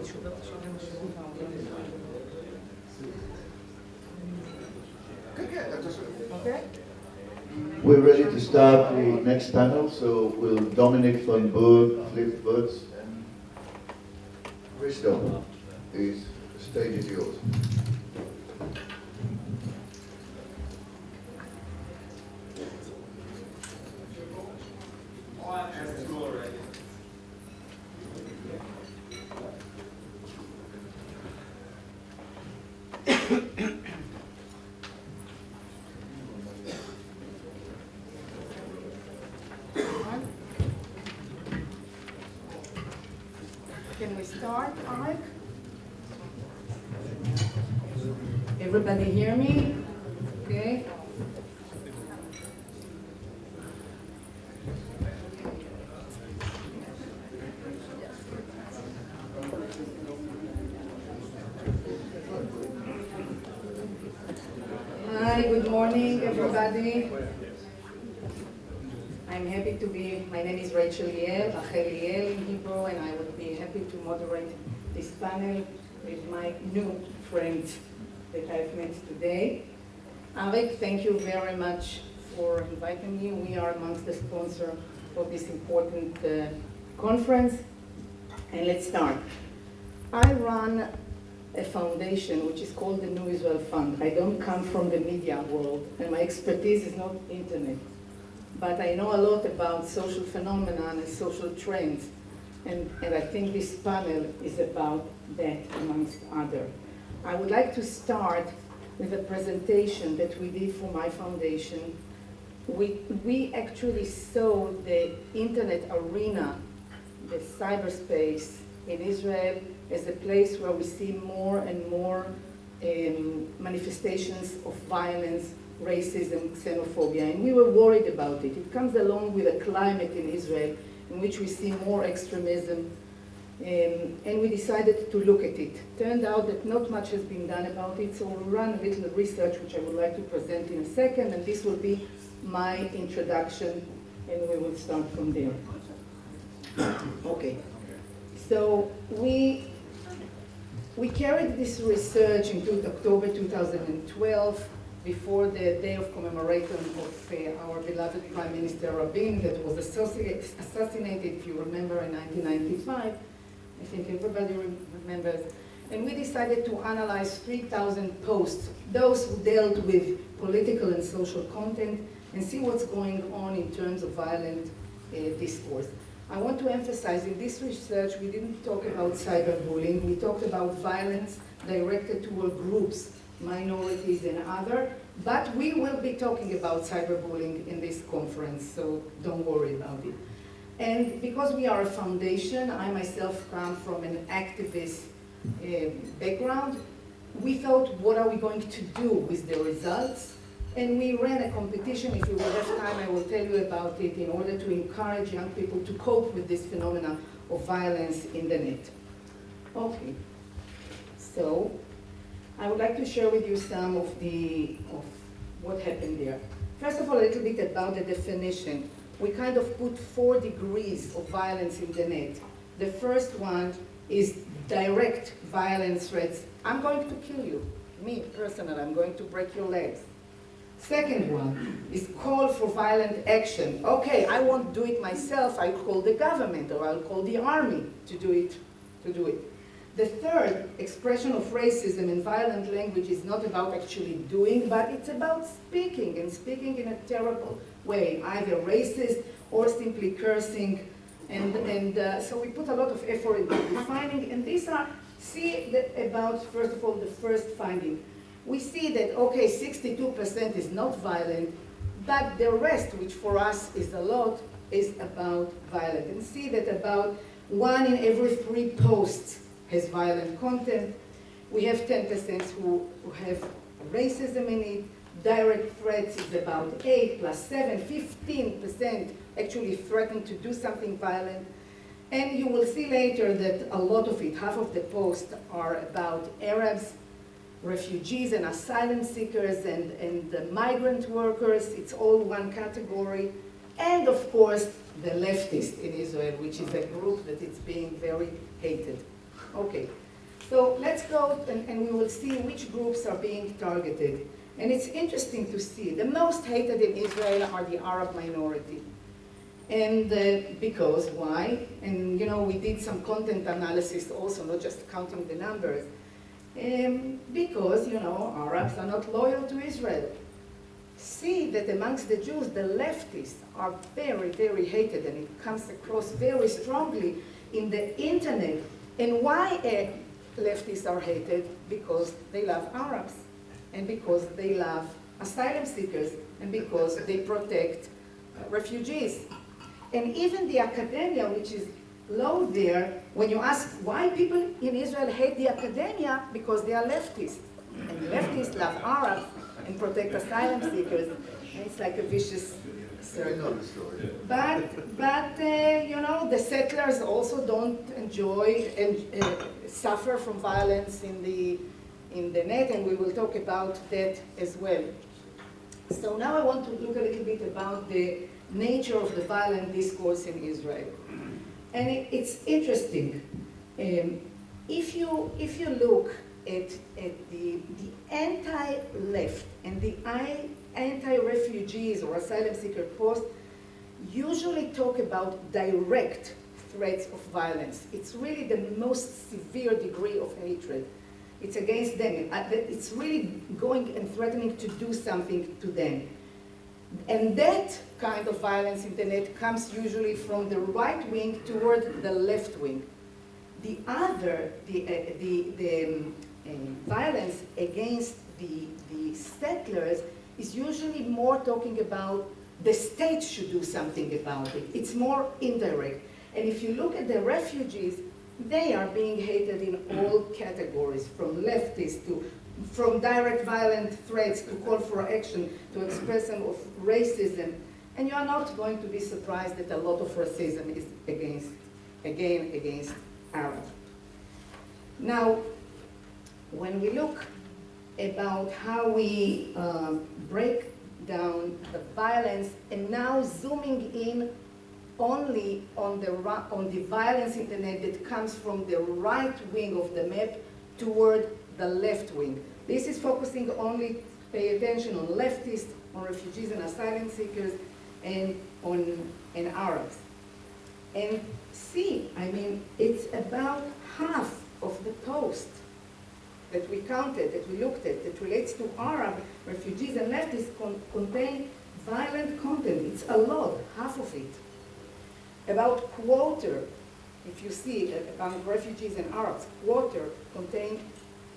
Okay. We're ready to start the next panel, so will Dominic van Burg, Flip Woods, and Christo, the stage is yours. Can we start, Ike? Everybody hear me? Okay. Hi, good morning, everybody. I'm happy to be, my name is Rachel Liel, Rachel Liel in Hebrew, and I would be happy to moderate this panel with my new friends that I've met today. Arik, thank you very much for inviting me. We are amongst the sponsors of this important conference. And let's start. I run a foundation which is called the New Israel Fund. I don't come from the media world, and my expertise is not internet. But I know a lot about social phenomena and social trends. And I think this panel is about that, amongst others. I would like to start with a presentation that we did for my foundation. We actually saw the internet arena, the cyberspace in Israel, as a place where we see more and more manifestations of violence, racism, xenophobia, and we were worried about it. It comes along with a climate in Israel in which we see more extremism, and we decided to look at it. Turned out that not much has been done about it, so we ran a little research which I would like to present in a second, and this will be my introduction, and we will start from there. Okay, so we carried this research into October 2012, before the day of commemoration of our beloved Prime Minister Rabin that was assassinated, if you remember, in 1995. I think everybody remembers. And we decided to analyze 3,000 posts, those who dealt with political and social content, and see what's going on in terms of violent discourse. I want to emphasize in this research, we didn't talk about cyberbullying, we talked about violence directed toward groups, minorities and other, but we will be talking about cyberbullying in this conference, so don't worry about it. And because we are a foundation, I myself come from an activist background, we thought, what are we going to do with the results? And we ran a competition. If you will have time, I will tell you about it, in order to encourage young people to cope with this phenomenon of violence in the net. Okay, so I would like to share with you some of what happened there. First of all, a little bit about the definition. We kind of put 4 degrees of violence in the net. The first one is direct violence threats. I'm going to kill you. Me, personally, I'm going to break your legs. Second one is call for violent action. Okay, I won't do it myself. I'll call the government or I'll call the army to do it. The third expression of racism in violent language is not about actually doing, but it's about speaking, and speaking in a terrible way, either racist or simply cursing. And so we put a lot of effort into defining, and these are, about, first of all, the first finding. We see that, okay, 62% is not violent, but the rest, which for us is a lot, is about violence. And see that about 1 in every 3 posts has violent content. We have 10% who have racism in it. Direct threats is about 8 plus 7, 15% actually threaten to do something violent. And you will see later that a lot of it, half of the posts, are about Arabs, refugees and asylum seekers and the migrant workers. It's all one category. And of course, the leftists in Israel, which is a group that is being very hated. Okay, so let's go and we will see which groups are being targeted. And it's interesting to see, the most hated in Israel are the Arab minority. And because, why? And you know, we did some content analysis also, not just counting the numbers. Because, you know, Arabs are not loyal to Israel. See that amongst the Jews, the leftists are very, very hated, and it comes across very strongly in the internet. And why leftists are hated? Because they love Arabs, and because they love asylum seekers, and because they protect refugees. And even the academia, which is low there, when you ask why people in Israel hate the academia, because they are leftists. And leftists love Arabs and protect asylum seekers. And it's like a vicious circle. But you know, the settlers also don't enjoy and suffer from violence in the net, and we will talk about that as well. So now I want to look a little bit about the nature of the violent discourse in Israel. And it's interesting. If you look at the anti-left and the anti-refugees or asylum seeker posts, usually talk about direct threats of violence. It's really the most severe degree of hatred. It's against them. It's really going and threatening to do something to them. And that kind of violence in the net comes usually from the right wing toward the left wing. The other, the violence against the settlers is usually more talking about the state should do something about it. It's more indirect. And if you look at the refugees, they are being hated in all categories, from leftists to from direct violent threats to call for action to expression of racism. And you are not going to be surprised that a lot of racism is against Arabs. Now, when we look about how we break down the violence, and now zooming in only on the violence in the net that comes from the right wing of the map toward the left wing. This is focusing only, pay attention, on leftists, on refugees and asylum seekers, and on Arabs. And see, I mean, it's about half of the post that we counted, that we looked at, that relates to Arab refugees and leftists contain violent content. It's a lot, half of it. About quarter, if you see among refugees and Arabs, quarter contain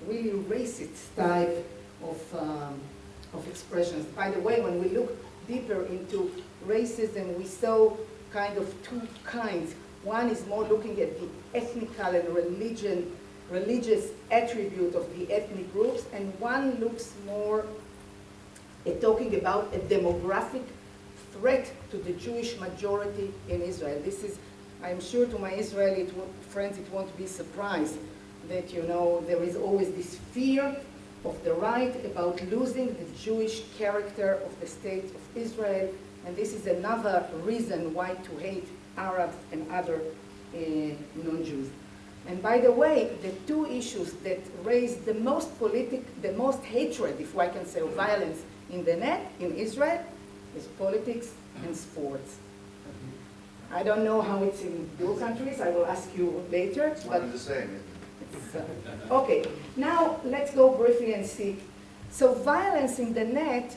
really racist type of expressions. By the way, when we look deeper into racism, we saw kind of two kinds. One is more looking at the ethnical and religious attribute of the ethnic groups, and one looks more at talking about a demographic threat to the Jewish majority in Israel. This is, I'm sure to my Israeli friends, it won't be a surprise that, you know, there is always this fear of the right about losing the Jewish character of the state of Israel, and this is another reason why to hate Arabs and other non-Jews. And by the way, the two issues that raise the most hatred, if I can say, of violence in the net, in Israel, is politics and sports. I don't know how it's in your countries, I will ask you later. It's one and the same. Okay, now let's go briefly and see. So violence in the net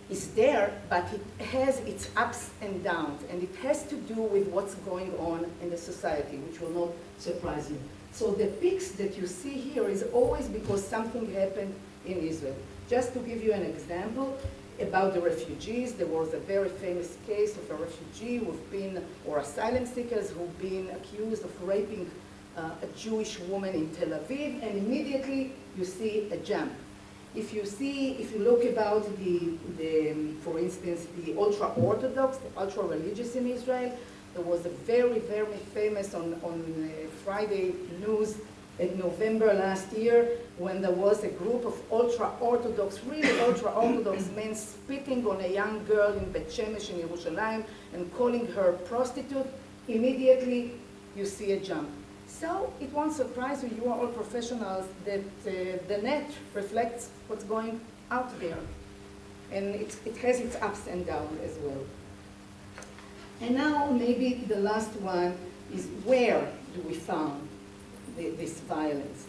is there, but it has its ups and downs, and it has to do with what's going on in the society, which will not surprise you. So the peaks that you see here is always because something happened in Israel. Just to give you an example about the refugees, there was a very famous case of a refugee who've been, or asylum seekers who've been accused of raping a Jewish woman in Tel Aviv, and immediately you see a jump. If you look about for instance, the ultra-Orthodox, the ultra-religious in Israel, there was a very, very famous on Friday news in November last year, when there was a group of ultra-Orthodox, really ultra-Orthodox men spitting on a young girl in Bet Shemesh in Yerushalayim and calling her prostitute. Immediately you see a jump. So it won't surprise you, you are all professionals, that the net reflects what's going out there. And it has its ups and downs as well. And now maybe the last one is, where do we find this violence?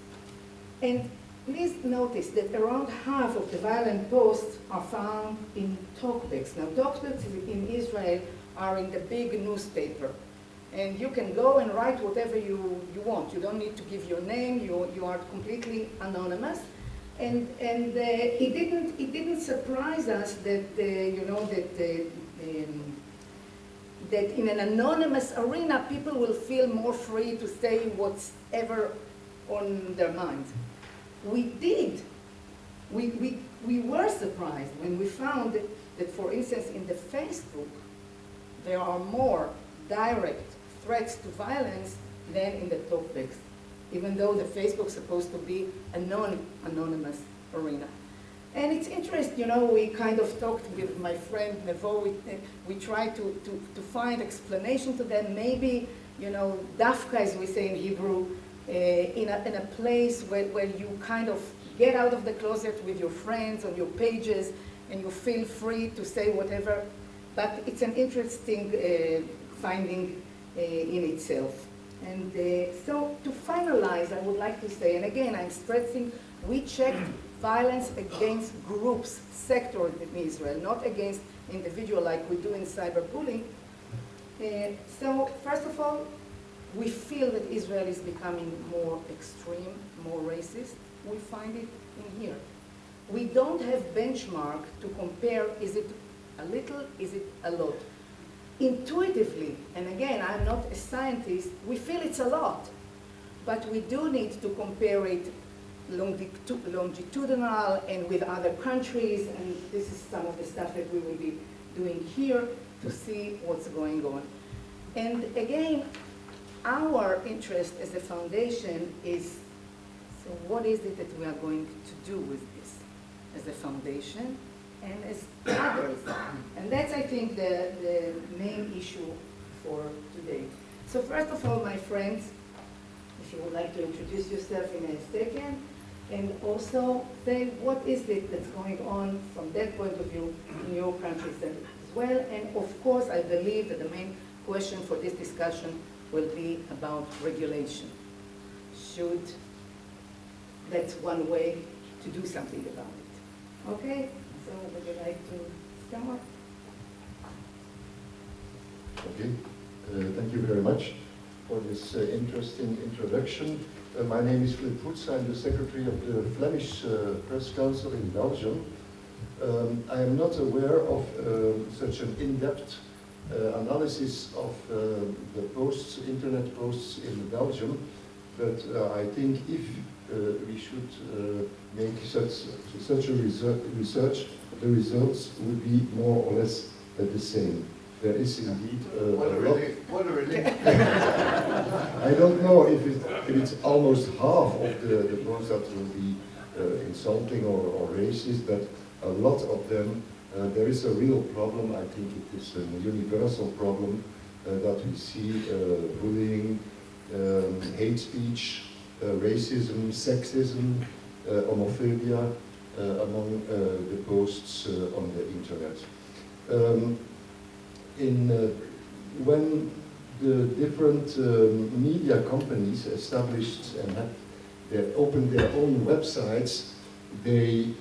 And please notice that around half of the violent posts are found in talkbacks. Now, talkbacks in Israel are in the big newspaper. And you can go and write whatever you want. You don't need to give your name. You are completely anonymous. And it didn't surprise us that that in an anonymous arena, people will feel more free to say what's ever on their minds. We were surprised when we found that, for instance, in the Facebook, there are more direct threats to violence than in the talkbacks, even though the Facebook's supposed to be a non-anonymous arena. And it's interesting, we kind of talked with my friend Nevo, we tried to find explanation to that. Maybe, dafka, as we say in Hebrew, in a place where you kind of get out of the closet with your friends on your pages and you feel free to say whatever. But it's an interesting finding in itself. And so to finalize, I would like to say, and again, I'm stressing, we checked violence against groups, sectors in Israel, not against individuals like we do in cyberbullying. So first of all, we feel that Israel is becoming more extreme, more racist. We find it in here. We don't have benchmark to compare, is it a little, is it a lot? Intuitively, and again, I'm not a scientist, we feel it's a lot. But we do need to compare it longitudinal and with other countries, and this is some of the stuff that we will be doing here to see what's going on. And again, our interest as a foundation is, so what is it that we are going to do with this as a foundation and as others? And that's, I think, the main issue for today. So first of all, my friends, if you would like to introduce yourself in a second, and also say what is it that's going on from that point of view in your countries as well. And of course, I believe that the main question for this discussion will be about regulation. That's one way to do something about it. Okay, so would you like to start? Okay, thank you very much for this interesting introduction. My name is Flip Voets. I'm the secretary of the Flemish Press Council in Belgium. I am not aware of such an in-depth analysis of the posts, internet posts in Belgium, but I think if we should make such a research, the results would be more or less the same. There is indeed what a relief. I don't know if it's almost half of the posts that will be insulting or racist, but a lot of them, there is a real problem. I think it is a universal problem that we see bullying, hate speech, racism, sexism, homophobia among the posts on the internet. When the different media companies established and opened their own websites, they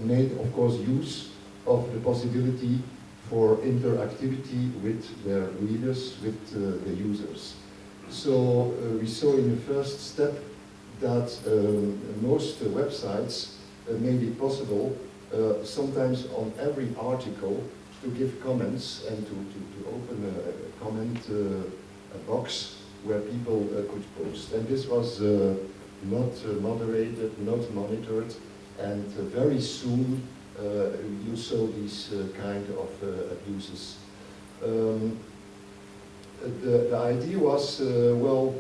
made, of course, use of the possibility for interactivity with their readers, with the users. So we saw in the first step that most websites made it possible, sometimes on every article, to give comments and to open a comment box where people could post. And this was not moderated, not monitored, and very soon you saw these kind of abuses. The idea was, well,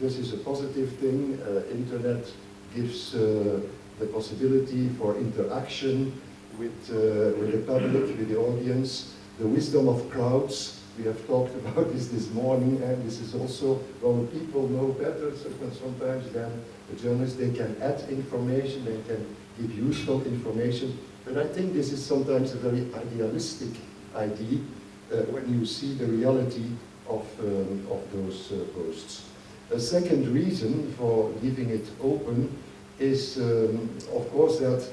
this is a positive thing. Internet gives the possibility for interaction with the public, with the audience. The wisdom of crowds we have talked about this morning, and this is also, well, people know better sometimes than the journalists. They can add information, they can give useful information, but I think this is sometimes a very idealistic idea when you see the reality of those posts. A second reason for leaving it open is, of course, that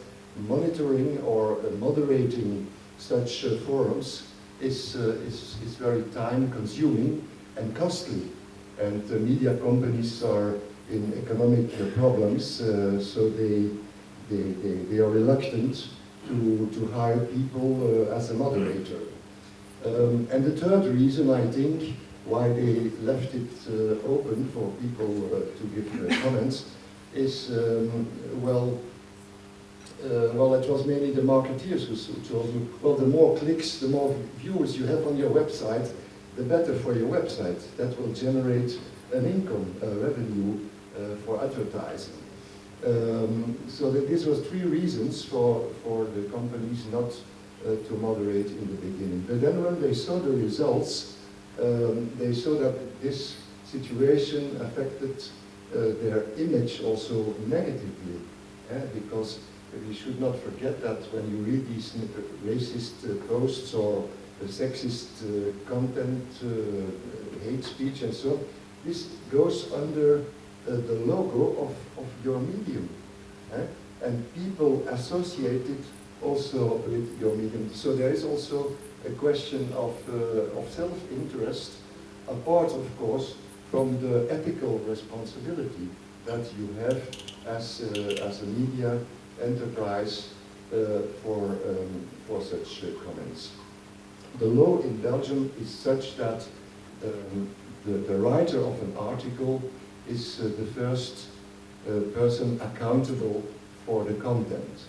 monitoring or moderating such forums is very time-consuming and costly. And media companies are in economic problems, so they are reluctant to hire people as a moderator. And the third reason, I think, why they left it open for people to give comments is, well, it was mainly the marketeers who told me, well, the more clicks, the more viewers you have on your website, the better for your website. That will generate an income, revenue for advertising. So that this was three reasons for the companies not to moderate in the beginning. But then when they saw the results, they saw that this situation affected their image also negatively, because we should not forget that when you read these racist posts or sexist content, hate speech and so on, this goes under the logo of your medium. And people associate it also with your medium. So there is also a question of self-interest, apart, of course, from the ethical responsibility that you have as a media enterprise for such comments. The law in Belgium is such that the writer of an article is the first person accountable for the content.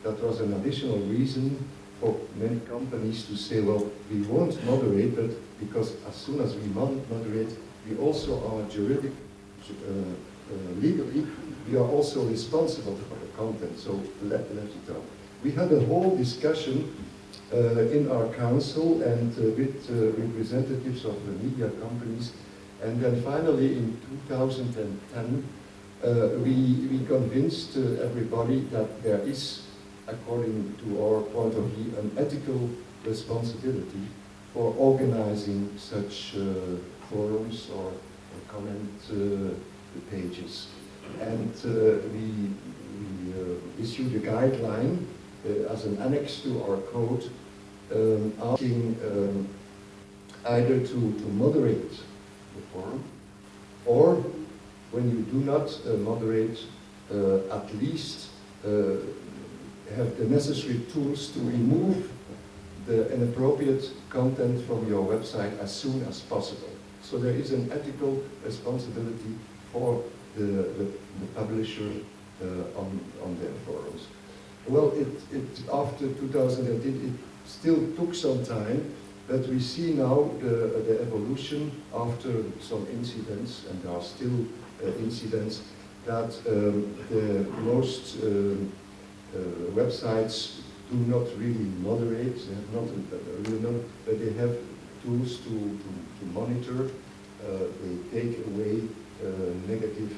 That was an additional reason for many companies to say, well, we won't moderate, but because as soon as we moderate, we also are legally, we are also responsible for the content, so let it out. We had a whole discussion in our council and with representatives of the media companies, and then finally in 2010 we convinced everybody that there is, according to our point of view, an ethical responsibility for organizing such forums or comment pages. And we issued a guideline as an annex to our code, asking either to moderate the forum, or when you do not moderate, at least have the necessary tools to remove the inappropriate content from your website as soon as possible. So there is an ethical responsibility for the publisher on their forums. Well, after 2010, it still took some time, but we see now the evolution after some incidents, and there are still incidents, that the most websites do not really moderate, they have not really, but they have tools to monitor, they take away negative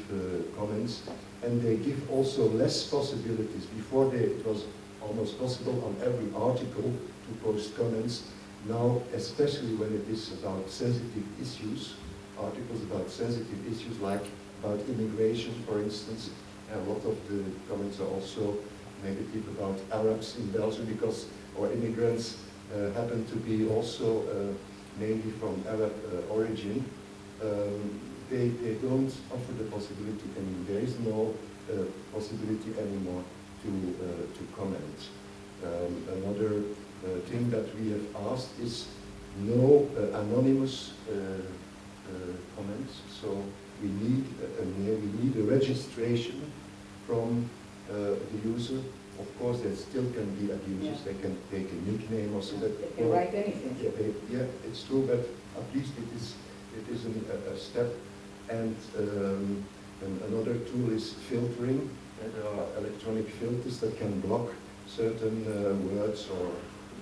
comments, and they give also less possibilities. Before it was almost possible on every article to post comments. Now, especially when it is about sensitive issues, articles about sensitive issues like about immigration, for instance, and a lot of the comments are also negative about Arabs in Belgium because our immigrants happen to be also mainly from Arab origin. They don't offer the possibility anymore. There is no possibility anymore to comment. Another thing that we have asked is no anonymous comments. So we need a registration from the user. Of course, there still can be abuses. They can take a nickname or so that. They can write anything. Yeah, it's true, but at least it is a step. And another tool is filtering. There are electronic filters that can block certain words or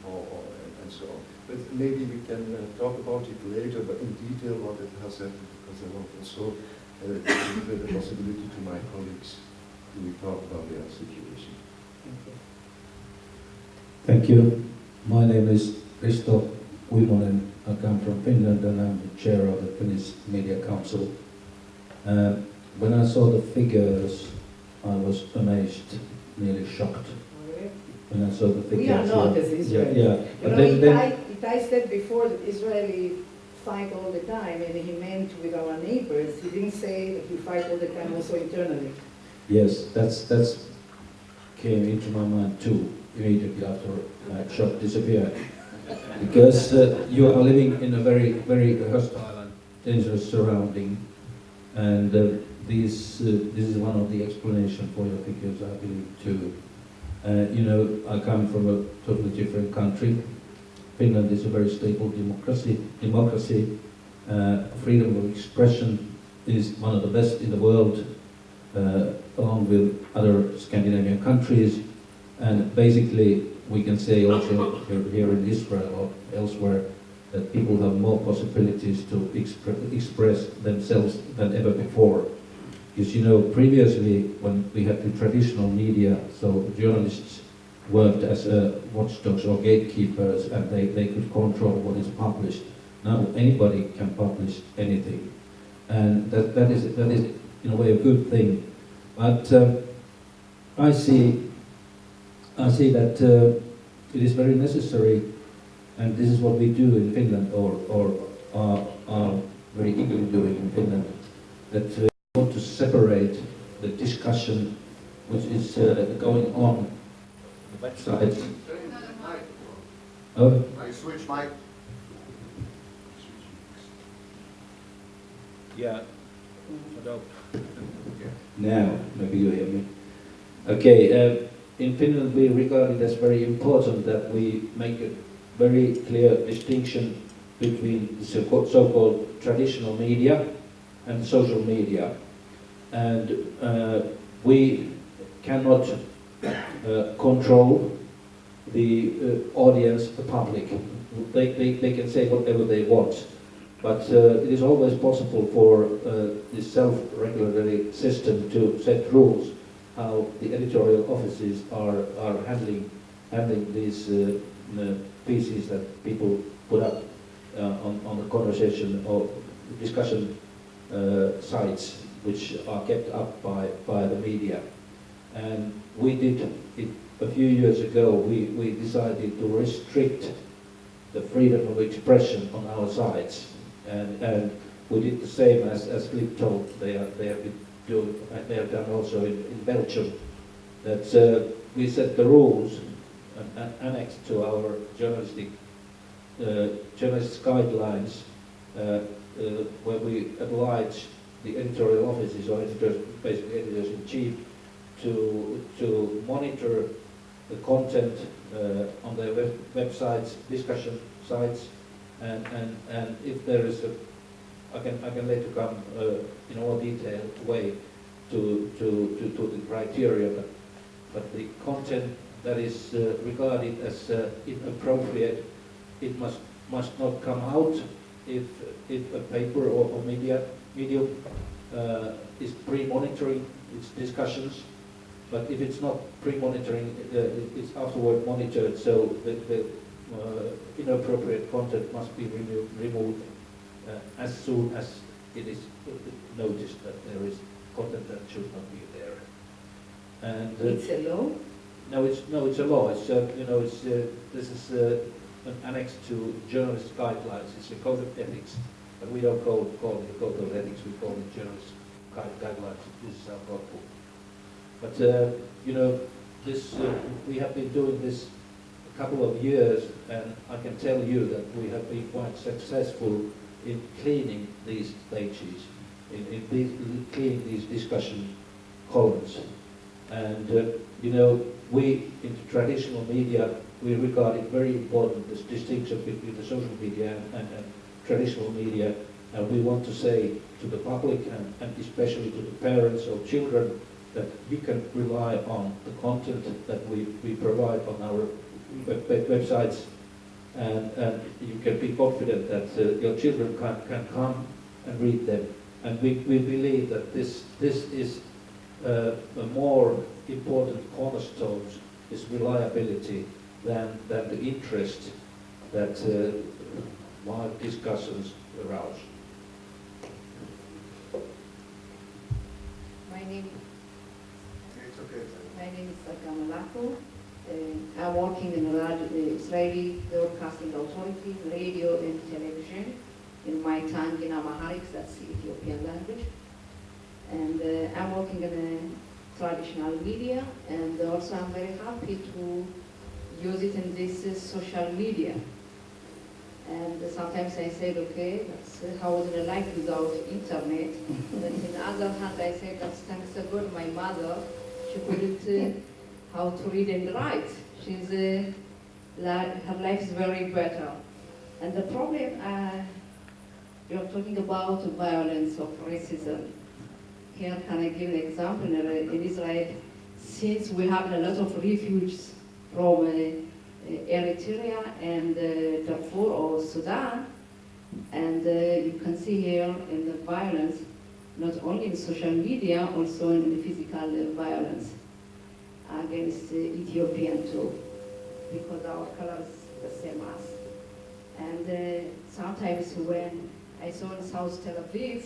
and so on. But maybe we can talk about it later, but in detail what it has happened, because I want also give the possibility to my colleagues to talk about their situation. Thank you. My name is Risto Uimonen. I come from Finland and I'm the chair of the Finnish Media Council. When I saw the figures, I was amazed, nearly shocked. When I saw the figures. We are not as Israelis. Yeah. You know, Itai said before that Israeli fight all the time, and he meant with our neighbors. He didn't say that we fight all the time also internally. Yes, that's came into my mind too, immediately after shock disappeared. Because you are living in a very, very hostile and dangerous surrounding, and this is one of the explanations for your figures, I believe, too. You know, I come from a totally different country. Finland is a very stable democracy. Freedom of expression is one of the best in the world, along with other Scandinavian countries. And basically, we can say also here in Israel or elsewhere that people have more possibilities to express themselves than ever before. Because, you know, previously when we had the traditional media, so journalists worked as watchdogs or gatekeepers, and they could control what is published. Now anybody can publish anything, and that is in a way a good thing. But I see that it is very necessary, and this is what we do in Finland, or are very eagerly doing in Finland, that we want to separate the discussion which is going on the website. Oh, I switch mic. yeah. Now, maybe you hear me. Okay, in Finland we regard it as very important that we make a very clear distinction between the so-called traditional media and social media. And we cannot control the audience, the public. They can say whatever they want. But it is always possible for this self-regulatory system to set rules how the editorial offices are handling these pieces that people put up on the conversation or discussion sites which are kept up by the media. And we did it a few years ago. We decided to restrict the freedom of expression on our sites. And we did the same as Flip told. They have done also in Belgium. That we set the rules annexed to our journalists' guidelines, where we oblige the editorial offices or editors, basically editors-in-chief, to monitor the content on their websites, discussion sites. And if there is I can later come in a more detailed way to the criteria, but the content that is regarded as inappropriate, it must not come out if a paper or medium is pre-monitoring its discussions. But if it's not pre-monitoring, it's afterward monitored, so the inappropriate content must be removed as soon as it is noticed that there is content that should not be there. And it's a law? No, it's a law. It's this is an annex to journalist guidelines. It's a code of ethics, but we don't call it a code of ethics. We call it journalist guidelines. This is our code book. But this we have been doing this a couple of years, and I can tell you that we have been quite successful in cleaning these pages, in cleaning these discussion columns. And we in the traditional media, we regard it very important, this distinction between the social media and traditional media. And we want to say to the public and especially to the parents or children that you can rely on the content that we provide on our websites, and you can be confident that your children can come and read them. And we believe that this is a more important cornerstone, is reliability, than the interest that wild discussions arouse. My name is Sarkar Malako. I'm working in the Israeli Broadcasting Authority, radio and television, in my tongue in Amharic, that's the Ethiopian language. And I'm working in traditional media, and also I'm very happy to use it in this social media. And sometimes I said, okay, that's how would I like without internet? But on the other hand, I said, that's thanks to God, my mother, she couldn't how to read and write. She's her life is very better. And the problem, you're talking about violence of racism. Here, can I give an example? In Israel, since we have a lot of refugees from Eritrea and Darfur or Sudan, and you can see here in the violence, not only in social media, also in the physical violence against Ethiopian too, because our color is the same as. And sometimes when I saw in South Tel Aviv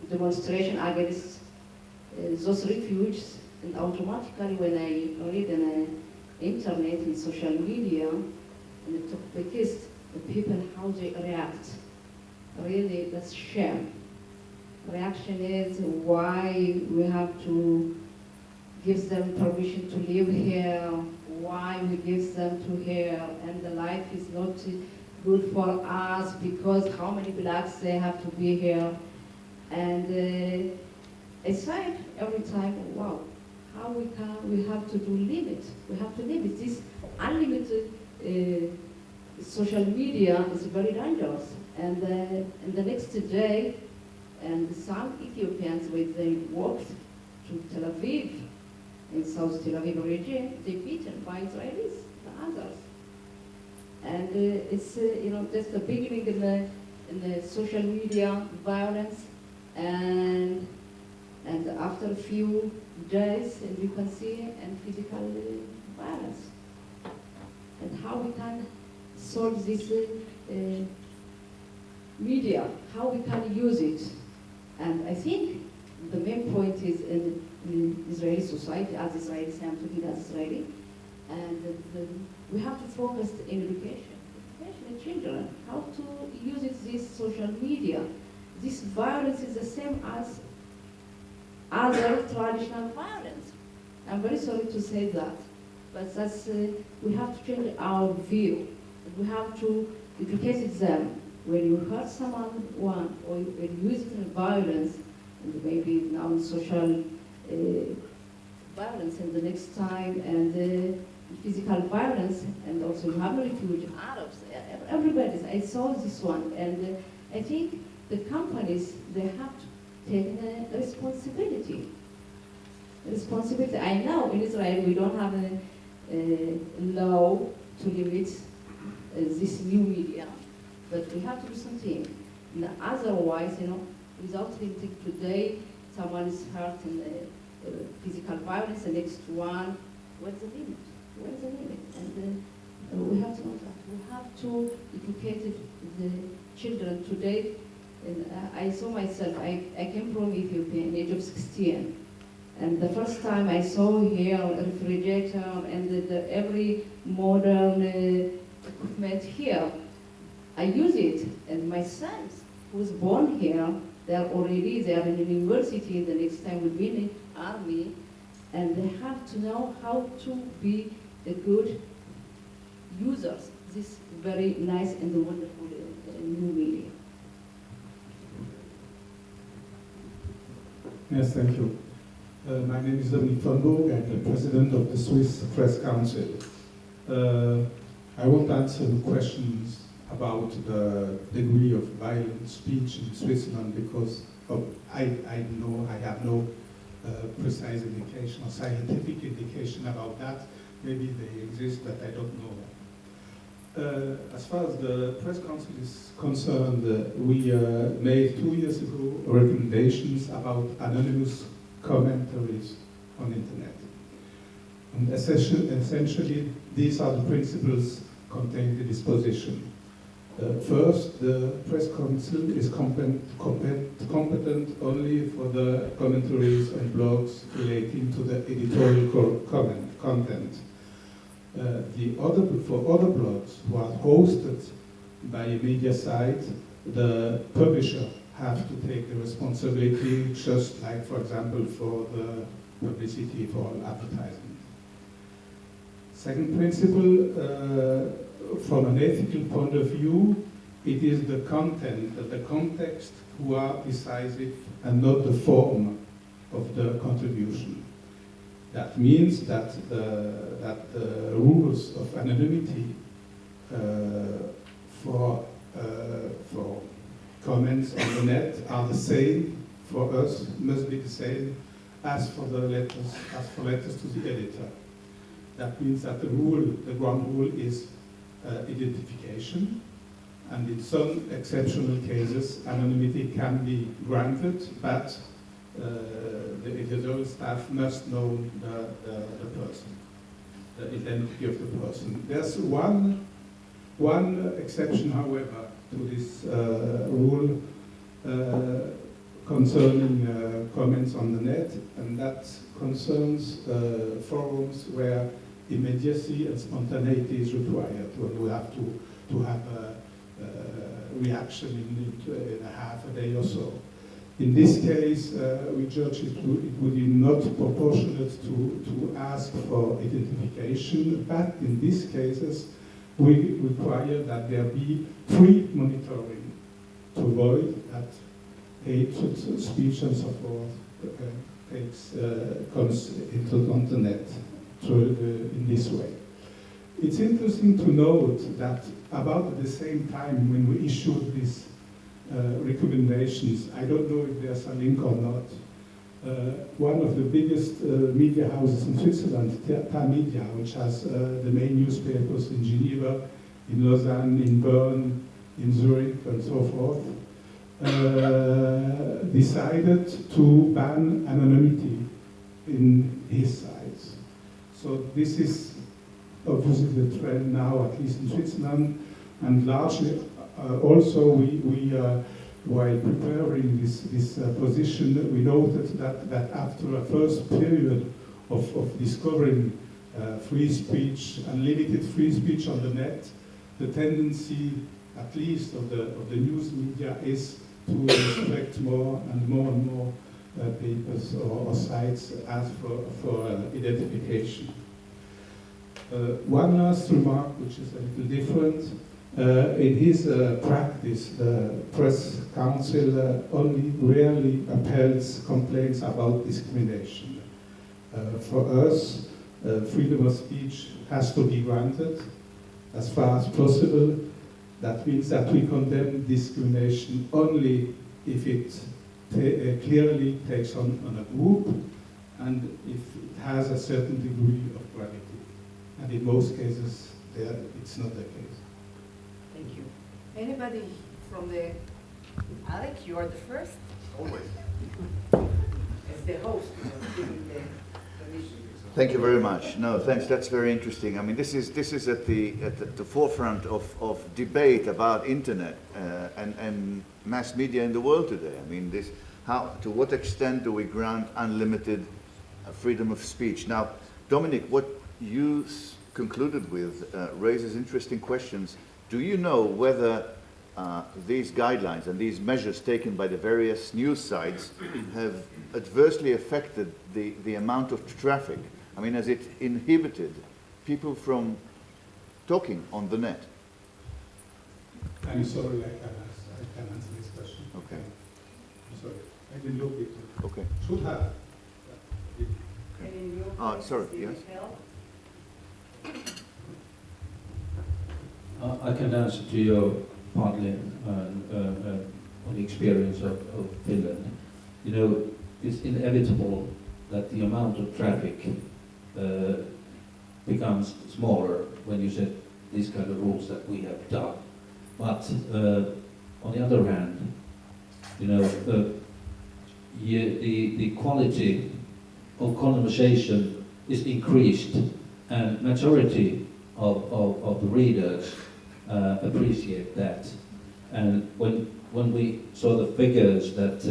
demonstration against those refugees, and automatically when I read on the internet and social media, and it took because the people how they react, really that's shame. Reaction is why we have to give them permission to live here, why we give them to here, and the life is not good for us because how many blacks they have to be here. And it's like every time, wow, how we have to do limit. We have to limit this unlimited social media is very dangerous. And the next day, and some Ethiopians, when they walked to Tel Aviv, in South Tel Aviv region, they beaten by Israelis and others. And it's just the beginning in the social media violence, and after a few days, and you can see and physical violence. And how we can solve this media, how we can use it. And I think the main point is in Israeli society, as Israelis, I'm talking as Israeli, and we have to focus in education in children, how to use this social media. This violence is the same as other traditional violence. I'm very sorry to say that, but that's, we have to change our view. We have to educate them. When you hurt someone, or when you use it in violence, and maybe now in social violence, and the next time, and physical violence, and also you have refugees, Arabs, everybody. I saw this one, and I think the companies, they have to take a responsibility. I know in Israel we don't have a law to limit this new media, but we have to do something. And otherwise, without limiting today, someone is hurt in physical violence, the next one, where's the limit? Where's the limit? And we have to know that. We have to educate the children today. And I saw myself, I came from Ethiopia at the age of 16. And the first time I saw here a refrigerator and every modern equipment here, I use it. And my sons, who was born here, they are in the university, the next time will be in the army, and they have to know how to be a good users, this very nice and wonderful new media. Yes, thank you. My name is Dominique Fonbourg. I'm the president of the Swiss Press Council. I want to answer the questions about the degree of violent speech in Switzerland because I have no precise indication or scientific indication about that. Maybe they exist, but I don't know. As far as the Press Council is concerned, we made 2 years ago recommendations about anonymous commentaries on internet. And essentially, these are the principles contained in this position. First, the Press Council is competent only for the commentaries and blogs relating to the editorial content. For other blogs who are hosted by a media site, the publisher have to take the responsibility, just like, for example, for the publicity for advertising. Second principle, from an ethical point of view, it is the content, the context who are decisive and not the form of the contribution. That means that the rules of anonymity for comments on the net are the same for us, must be the same as for letters to the editor. That means that the ground rule is identification, and in some exceptional cases, anonymity can be granted, but the editorial staff must know the person, the identity of the person. There's one exception, however, to this rule concerning comments on the net, and that concerns forums where immediacy and spontaneity is required, when we have to have a reaction in a half a day or so. In this case, we judge it would be not proportionate to ask for identification, but in these cases, we require that there be free monitoring to avoid that hatred speech and so forth comes on the net in this way. It's interesting to note that about the same time when we issued these recommendations, I don't know if there's a link or not, one of the biggest media houses in Switzerland, Media, which has the main newspapers in Geneva, in Lausanne, in Bern, in Zurich, and so forth, decided to ban anonymity in his sites. So this is obviously the trend now, at least in Switzerland, and largely also while preparing this position, we noted that after a first period of discovering free speech, unlimited free speech on the net, the tendency, at least of the news media, is to restrict more and more papers or sites as for identification. One last remark, which is a little different. In his practice, the Press Council only rarely upheld complaints about discrimination. For us, freedom of speech has to be granted as far as possible. That means that we condemn discrimination only if it clearly takes on a group and if it has a certain degree of gravity. And in most cases, it's not the case. Thank you. Anybody from the... Alec, you are the first? Always. As the host, you are giving the permission. Thank you very much. No, thanks. That's very interesting. I mean, this is at the forefront of debate about internet and mass media in the world today. I mean, to what extent do we grant unlimited freedom of speech? Now, Dominic, what you concluded with raises interesting questions. Do you know whether these guidelines and these measures taken by the various news sites have adversely affected the amount of traffic? I mean, has it inhibited people from talking on the net? I'm sorry, I can't answer this question. Okay. I'm sorry. I didn't look it. Okay. Should have. And in your case, sorry, did yes. it help? I can answer to you partly on the experience of Finland. You know, it's inevitable that the amount of traffic becomes smaller when you set these kind of rules that we have done. But on the other hand, you know, the quality of conversation is increased, and majority of the readers appreciate that. And when we saw the figures that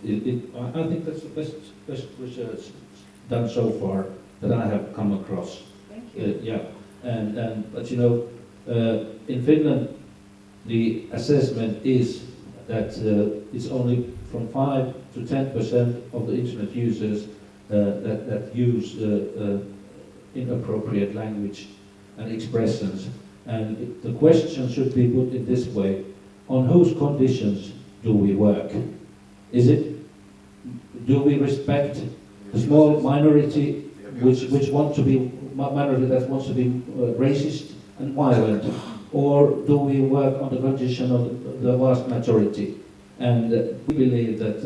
I think that's the best research done so far that I have come across. Thank you. Yeah, but you know, in Finland, the assessment is that it's only from 5 to 10% of the internet users that use inappropriate language and expressions. And the question should be put in this way: on whose conditions do we work? Do we respect the small minority which want to be minority that wants to be racist and violent, or do we work on the condition of the vast majority? And we believe that,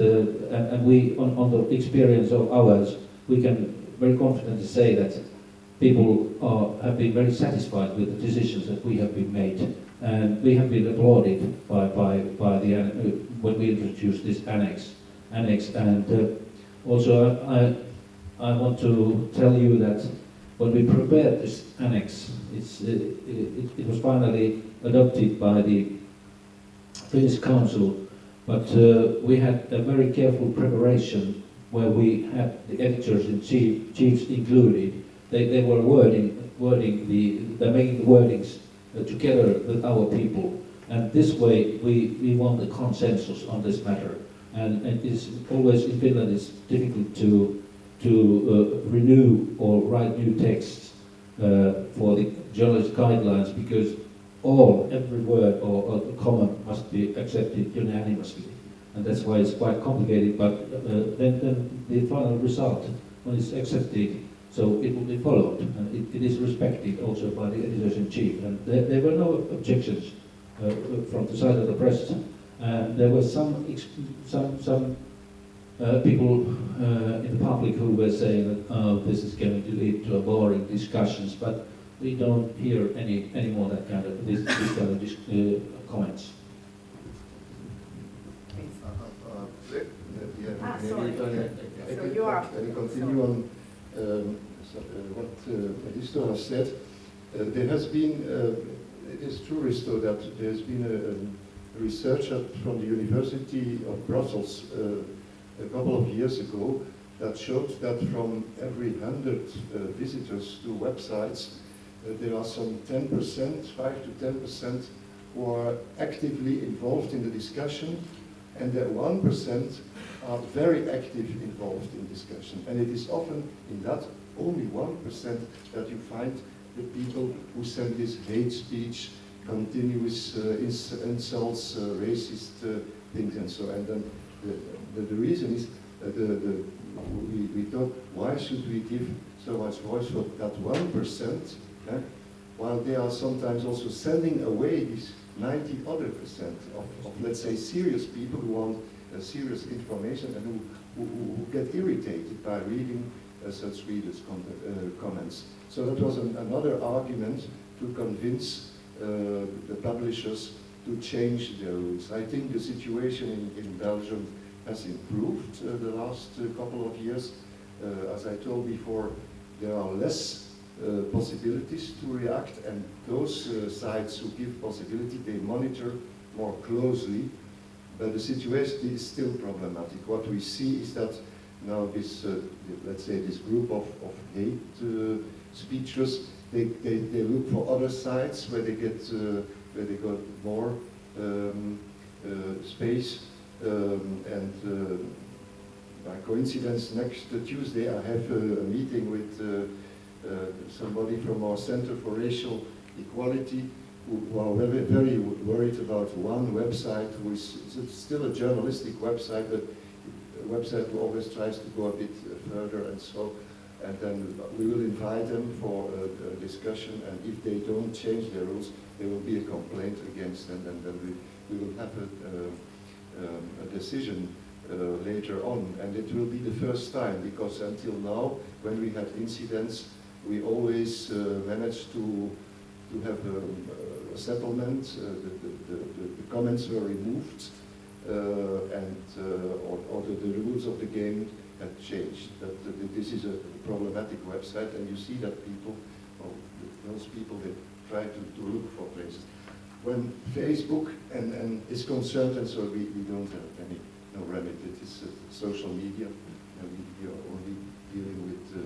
and we on the experience of ours, we can very confidently say that people have been very satisfied with the decisions that we have been made, and we have been applauded by the when we introduced this annex. And also I want to tell you that when we prepared this annex, it was finally adopted by the Finnish Council, but we had a very careful preparation where we had the editors-in-chiefs included. They were they're making the wordings together with our people, and this way we want the consensus on this matter. And it is always in Finland it's difficult to renew or write new texts for the journalist guidelines, because every word or comma must be accepted unanimously, and that's why it's quite complicated. But then the final result, when it's accepted, so it will be followed, and it is respected also by the editors-in-chief. And there were no objections from the side of the press. There were some people in the public who were saying that, oh, this is going to lead to a boring discussions, but we don't hear any more that kind of this kind of comments. Sorry. So you are. I continue on what Risto has said. There has been, it is true, Risto, that there has been a researcher from the University of Brussels a couple of years ago that showed that from every 100 visitors to websites, there are some 10%, 5 to 10%, who are actively involved in the discussion, and that 1% are very active involved in discussion. And it is often in that only 1% that you find the people who send this hate speech, continuous insults, racist things, and so on. And then the reason is that we thought, why should we give so much voice for that 1%, while they are sometimes also sending away these 90 other percent of, let's say, serious people who want serious information and who get irritated by reading such readers' comments. So that was another argument to convince the publishers to change their rules. I think the situation in Belgium has improved the last couple of years. As I told before, there are less possibilities to react, and those sites who give possibility, they monitor more closely. But the situation is still problematic. What we see is that now this, let's say, this group of hate speeches, they look for other sites where they got more space. And by coincidence, next Tuesday I have a meeting with somebody from our Center for Racial Equality who are very, very worried about one website, who is still a journalistic website, but a website who always tries to go a bit further, and so. And then we will invite them for a discussion, and if they don't change their rules, there will be a complaint against them, and then we will have a decision later on. And it will be the first time, because until now, when we had incidents we always managed to have a settlement. The comments were removed, and or the rules of the game had changed. That this is a problematic website, and you see that people, well, those people, they try to look for places. When Facebook and is concerned, and so we don't have no remedy. It is social media, and we are only dealing with the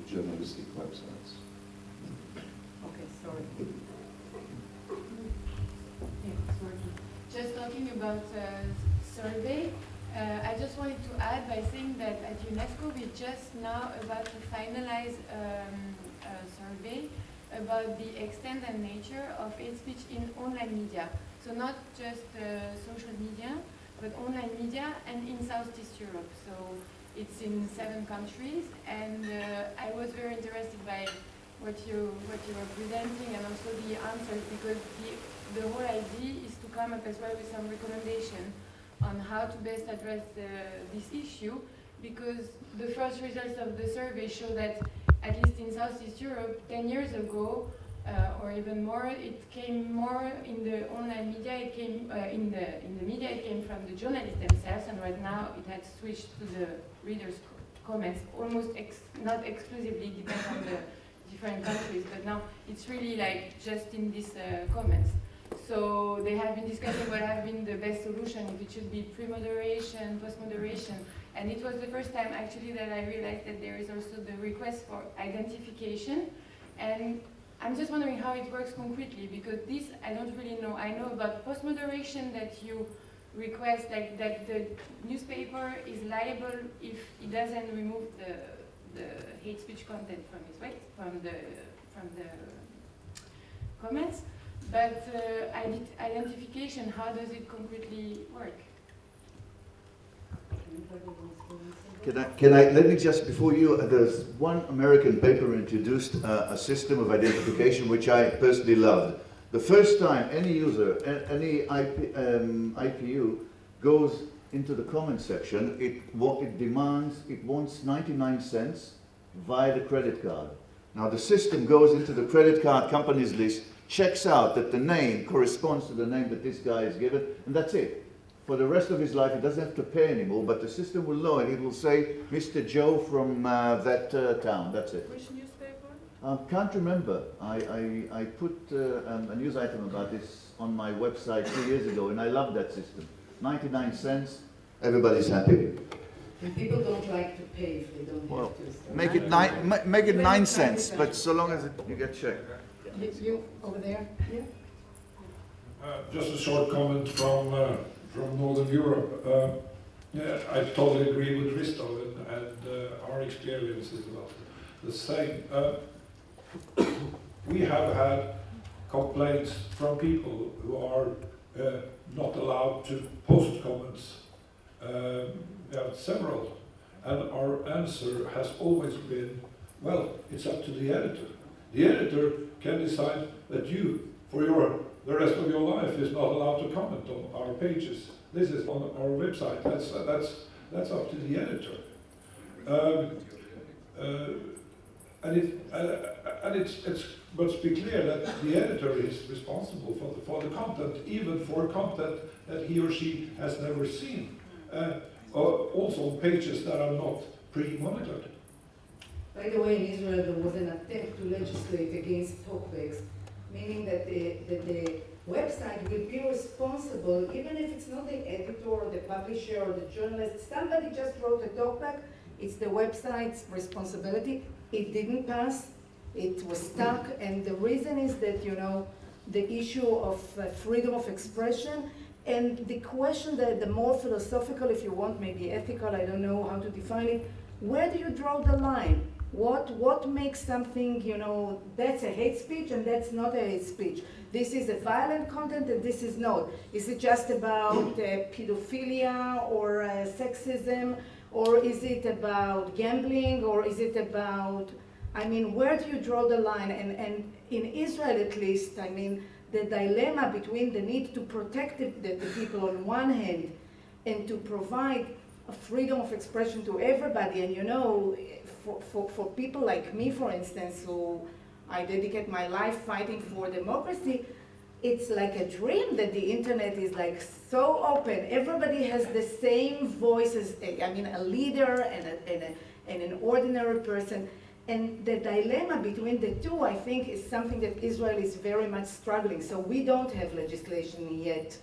journalistic websites. Okay, sorry. Yeah, sorry. Just talking about survey, I just wanted to add by saying that at UNESCO we're just now about to finalize a survey about the extent and nature of hate speech in online media. So not just social media, but online media and in Southeast Europe. So it's in 7 countries, and I was very interested by what you were presenting and also the answers, because the whole idea is to come up as well with some recommendation on how to best address this issue, because the first results of the survey show that at least in Southeast Europe 10 years ago, or even more, it came more in the online media, it came in the media, it came from the journalists themselves, and right now it has switched to the readers' comments, almost not exclusively, depends on the different countries, but now it's really like just in these comments. So they have been discussing what have been the best solution, if it should be pre-moderation, post-moderation, and it was the first time actually that I realized that there is also the request for identification, and I'm just wondering how it works concretely, because this I don't really know. I know about post-moderation that you request like that the newspaper is liable if it doesn't remove the hate speech content from his from the comments. But identification, how does it concretely work? Let me just, before you, there's one American paper introduced a system of identification which I personally loved. The first time any user, any IPU goes into the comment section, it wants 99 cents via the credit card. Now the system goes into the credit card company's list, checks out that the name corresponds to the name that this guy is given, and that's it. For the rest of his life, he doesn't have to pay anymore, but the system will know, and it will say, Mr. Joe from that town, that's it. Which newspaper? Can't remember. I put a news item about this on my website 2 years ago, and I love that system. 99 cents, everybody's happy. And people don't like to pay if they don't have to. So Make it 9 cents, but so long as you get checked. You over there? Yeah. Just a short comment from Northern Europe. Yeah, I totally agree with Risto, and our experience is about the same. We have had complaints from people who are not allowed to post comments. We have several, and our answer has always been, well, it's up to the editor. The editor can decide that you, for the rest of your life, is not allowed to comment on our pages. This is on our website. That's up to the editor. But to be clear that the editor is responsible for the content, even for content that he or she has never seen. Also on pages that are not pre-monitored. By the way, in Israel there was an attempt to legislate against talkbacks, meaning that the website will be responsible, even if it's not the editor or the publisher or the journalist. Somebody just wrote a talkback, it's the website's responsibility. It didn't pass, it was stuck, and the reason is that, you know, the issue of freedom of expression, and the question that the more philosophical, if you want, maybe ethical, I don't know how to define it, where do you draw the line? What makes something, you know, that's a hate speech and that's not a hate speech? This is a violent content and this is not. Is it just about pedophilia or sexism, or is it about gambling, or is it about, I mean, where do you draw the line? And in Israel at least, I mean, the dilemma between the need to protect the people on one hand and to provide a freedom of expression to everybody, and you know, for people like me, for instance, who I dedicate my life fighting for democracy, it's like a dream that the internet is like so open. Everybody has the same voices. I mean, a leader and an ordinary person. And the dilemma between the two, I think, is something that Israel is very much struggling. So we don't have legislation yet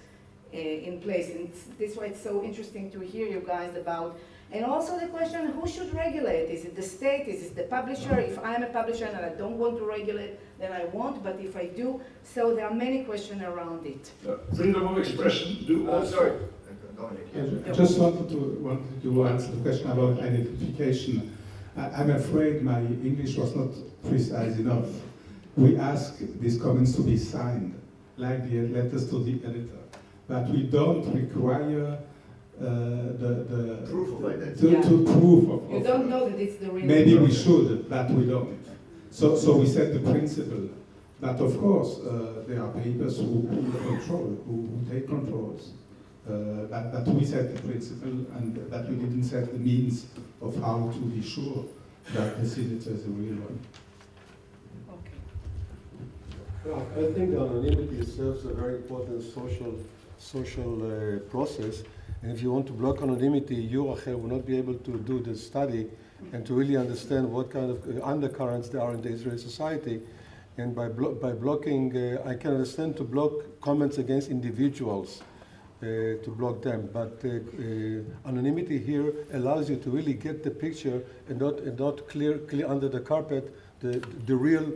in place. And this is why it's so interesting to hear you guys about. And also the question, who should regulate? Is it the state? Is it the publisher? If I'm a publisher and I don't want to regulate, then I won't, but if I do, so there are many questions around it. Freedom of expression do also. Sorry. I just wanted to answer the question about identification. I'm afraid my English was not precise enough. We ask these comments to be signed, like the letters to the editor, but we don't require the proof of identity. to proof of. You don't know that it's the real. Maybe we should, but we don't. So we set the principle. But of course, there are papers who control, who take controls. That we set the principle, and that we didn't set the means of how to be sure that the signature is a real one. Okay. Well, I think anonymity serves a very important social process. And if you want to block anonymity, you, Rachel, will not be able to do the study and to really understand what kind of undercurrents there are in the Israeli society. And by blocking, I can understand to block comments against individuals, to block them. But anonymity here allows you to really get the picture and not clear under the carpet the real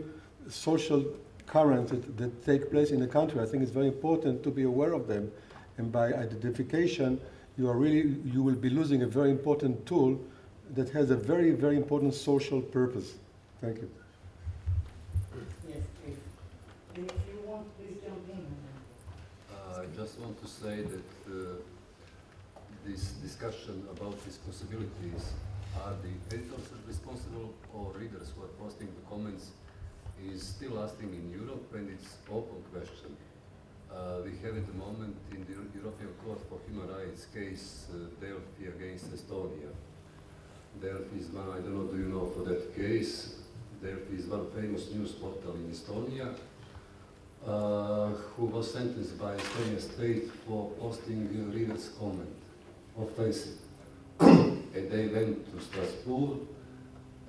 social currents that take place in the country. I think it's very important to be aware of them. And by identification, you will be losing a very important tool that has a very, very important social purpose. Thank you. Yes, please. And if you want, please jump in. I just want to say that this discussion about responsibilities, are the editors responsible or readers who are posting the comments, is still lasting in Europe, and it's open question. We have at the moment in the European Court for Human Rights case Delphi against Estonia. Delphi is one, I don't know, do you know for that case? Delphi is one famous news portal in Estonia who was sentenced by Estonia state for posting readers' comment, offensive. And they went to Strasbourg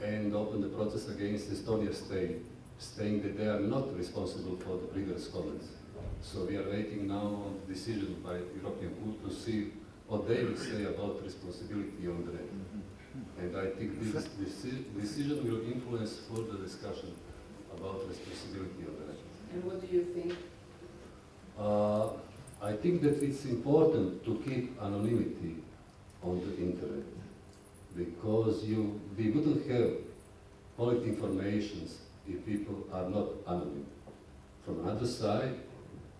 and opened the process against Estonia state, saying that they are not responsible for the readers' comments. So we are waiting now on the decision by the European Court to see what they will say about responsibility on the net. And I think this decision will influence further discussion about responsibility on the net. And what do you think? I think that it's important to keep anonymity on the internet, because we wouldn't have political informations if people are not anonymous. From the other side,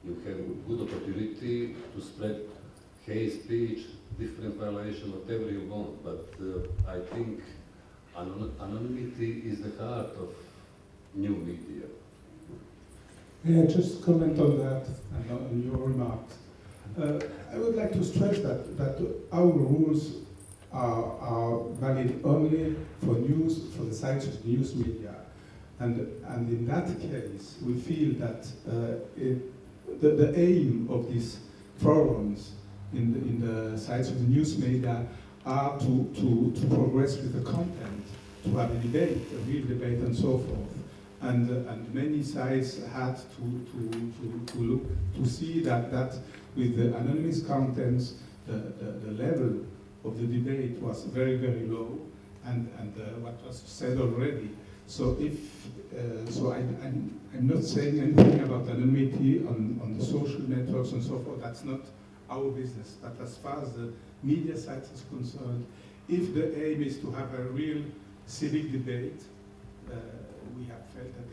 you have a good opportunity to spread hate speech, different violation, whatever you want, but I think anonymity is the heart of new media. May I just comment on that and on your remarks? I would like to stress that our rules are valid only for news, for the sites of the news media. And in that case, we feel that the aim of these forums in the sites of the news media are to progress with the content, to have a debate, a real debate and so forth. And many sites had to look to see that with the anonymous contents, the level of the debate was very, very low, and what was said already. So I'm not saying anything about anonymity on the social networks and so forth. That's not our business. But as far as the media site is concerned, if the aim is to have a real civic debate, we have felt that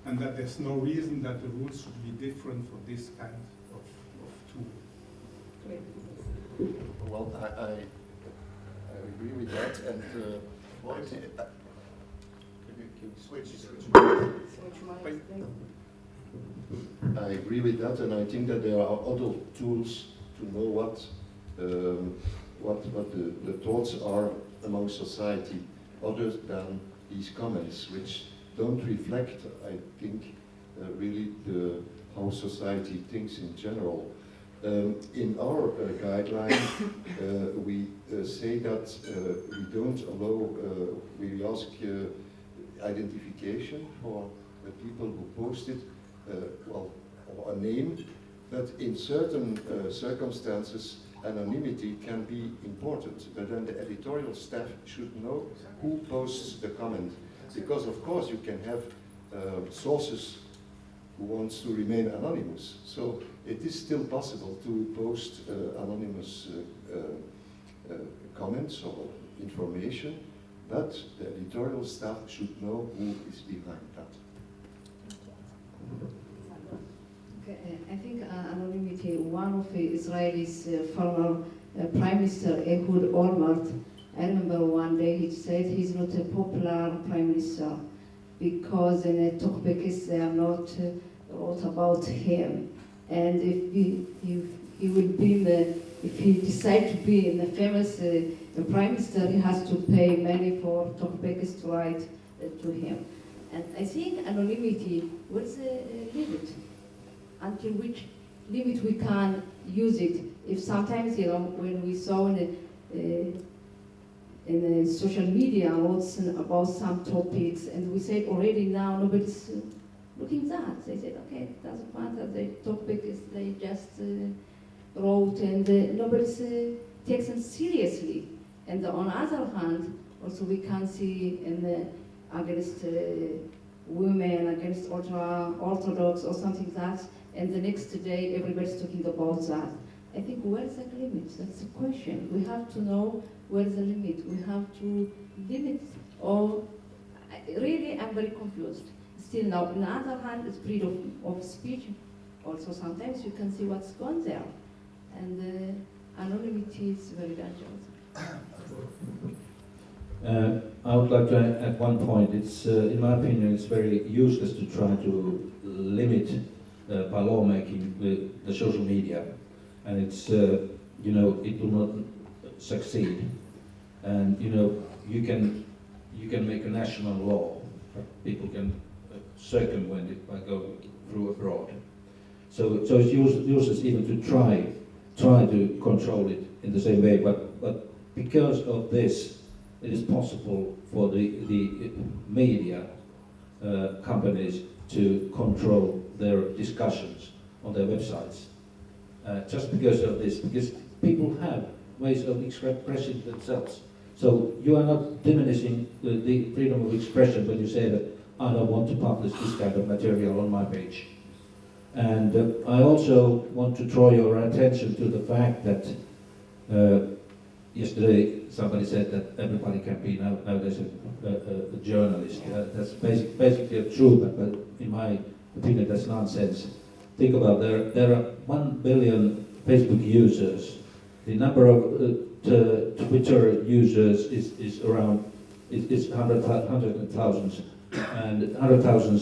and that there's no reason that the rules should be different for this kind of tool. Well, I agree with that, and I agree with that, and I think that there are other tools to know what the thoughts are among society. other than these comments, which don't reflect, I think, really how society thinks in general. In our guideline, we say that we don't allow, we ask identification for the people who posted, well, or a name, but in certain circumstances, anonymity can be important, but then the editorial staff should know who posts the comment. Because of course you can have sources who wants to remain anonymous. So it is still possible to post anonymous comments or information, but the editorial staff should know who is behind that. Okay, I think anonymity, one of Israel's former Prime Minister, Ehud Olmert, I remember one day he said he's not a popular Prime Minister because in the talkbacks they are not wrote about him. And if he will be if he decides to be in the famous Prime Minister, he has to pay money for talkbacks to write to him. And I think anonymity, what's the limit? Until which limit we can use it? If sometimes, you know, when we saw in the social media about some topics, and we said already now nobody's looking at that. They said, okay, it doesn't matter, the topic is they just wrote, and nobody's takes them seriously. And on the other hand, also we can see in the against women, against ultra-Orthodox or something like that, and the next day everybody's talking about that. I think where's the limit? That's the question. We have to know where's the limit. We have to limit, or really I'm very confused. Still now, on the other hand, it's freedom of speech. Also sometimes you can see what's gone there. And anonymity is very dangerous. I would like to add one point. It's, in my opinion, it's very useless to try to limit by lawmaking the social media, and it's you know, it will not succeed. And you know, you can make a national law. People can circumvent it by going through abroad. So it's useless even to try to control it in the same way. But because of this, it is possible for the media companies to control their discussions on their websites. Just because of this, because people have ways of expressing themselves. So you are not diminishing the freedom of expression when you say that I don't want to publish this kind of material on my page. And I also want to draw your attention to the fact that yesterday somebody said that everybody can be nowadays a journalist. That's basically true, but in my opinion that's nonsense. Think about there are 1 billion Facebook users. The number of Twitter users is around hundreds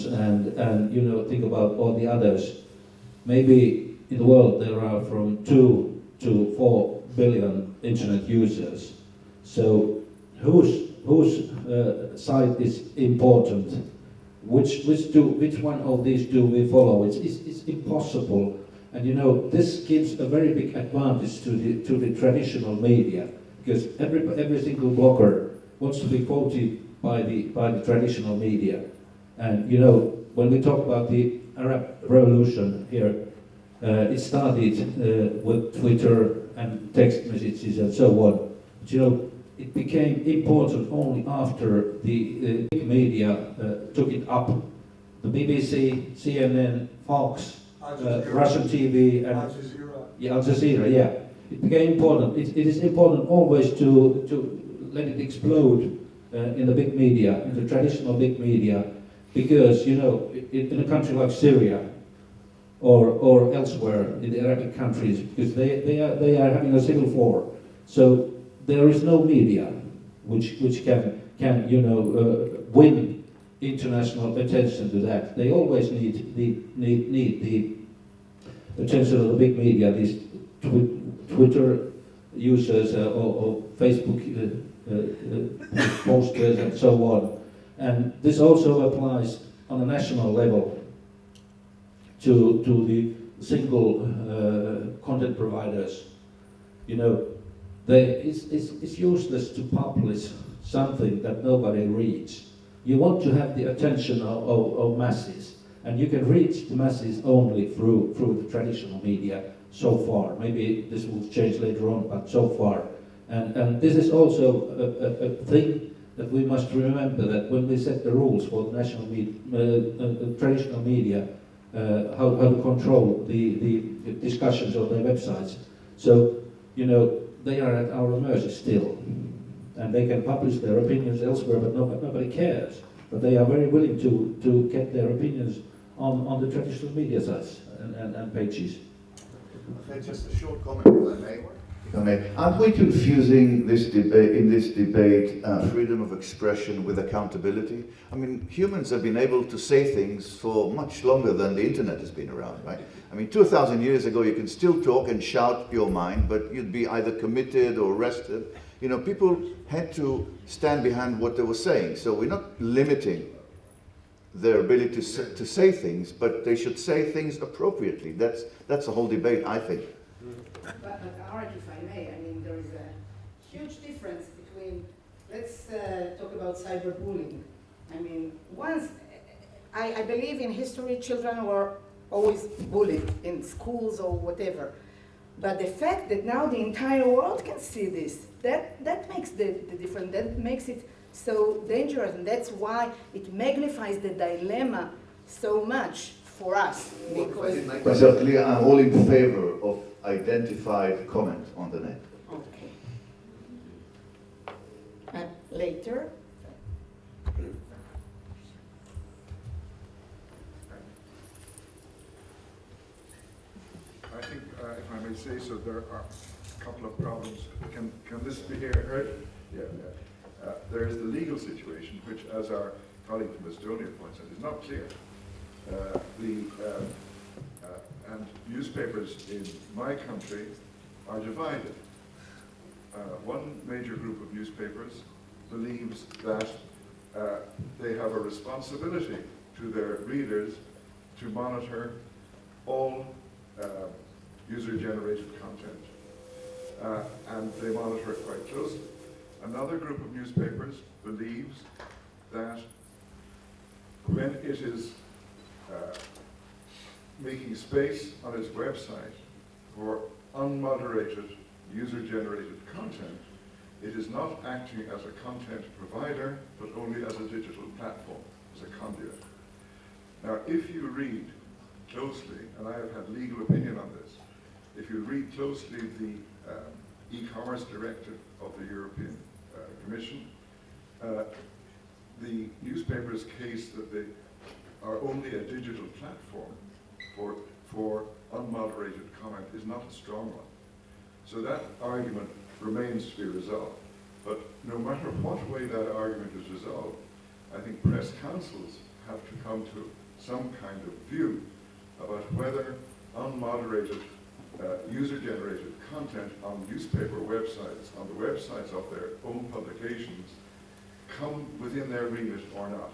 and you know, think about all the others. Maybe in the world there are from 2 to 4 billion internet users. So whose site is important? Which one of these do we follow? It's impossible. And you know, this gives a very big advantage to the traditional media, because every single blogger wants to be quoted by the traditional media. And you know, when we talk about the Arab Revolution here, it started with Twitter and text messages and so on. But you know, it became important only after the big media took it up. The BBC, CNN, Fox, Russian TV, and Al Jazeera, yeah. It became important. It is important always to let it explode in the big media, in the traditional big media, because you know, in a country like Syria or elsewhere in the Arabic countries, because they are having a civil war, so there is no media which can you know win international attention to that. They always need the attention of the big media, these Twitter users or Facebook posters and so on. And this also applies on a national level to the single content providers. You know, it's useless to publish something that nobody reads. You want to have the attention of masses, and you can reach the masses only through the traditional media so far. Maybe this will change later on, but so far. And this is also a thing that we must remember, that when we set the rules for the national traditional media, how to control the discussions on their websites. So, you know, they are at our mercy still. And they can publish their opinions elsewhere, but nobody cares. But they are very willing to get their opinions on the traditional media sites and pages. Okay, just a short comment, if I may. Aren't we confusing this debate, freedom of expression with accountability? I mean, humans have been able to say things for much longer than the internet has been around, right? I mean, 2,000 years ago, you can still talk and shout your mind, but you'd be either committed or arrested. You know, people had to stand behind what they were saying. So we're not limiting their ability to say things, but they should say things appropriately. That's the whole debate, I think. But Arik, if I may, I mean, there is a huge difference between, let's talk about cyberbullying. I mean, once, I believe in history, children were always bullied in schools or whatever. But the fact that now the entire world can see this, that makes the difference, that makes it so dangerous, and that's why it magnifies the dilemma so much for us. Because myself clear, I'm all in favor of identified comment on the net. Okay. Later. I think, if I may say so, there are a couple of problems. Can this be heard? Yeah. There is the legal situation, which, as our colleague from Estonia points out, is not clear. And newspapers in my country are divided. One major group of newspapers believes that they have a responsibility to their readers to monitor all user-generated content, and they monitor it quite closely. Another group of newspapers believes that when it is making space on its website for unmoderated user-generated content, it is not acting as a content provider, but only as a digital platform, as a conduit. Now, if you read closely, and I have had legal opinion on this, if you read closely the e-commerce directive of the European Commission, the newspaper's case that they are only a digital platform for unmoderated comment is not a strong one. So that argument remains to be resolved. But no matter what way that argument is resolved, I think press councils have to come to some kind of view about whether unmoderated user-generated content on newspaper websites, on the websites of their own publications, come within their remit or not.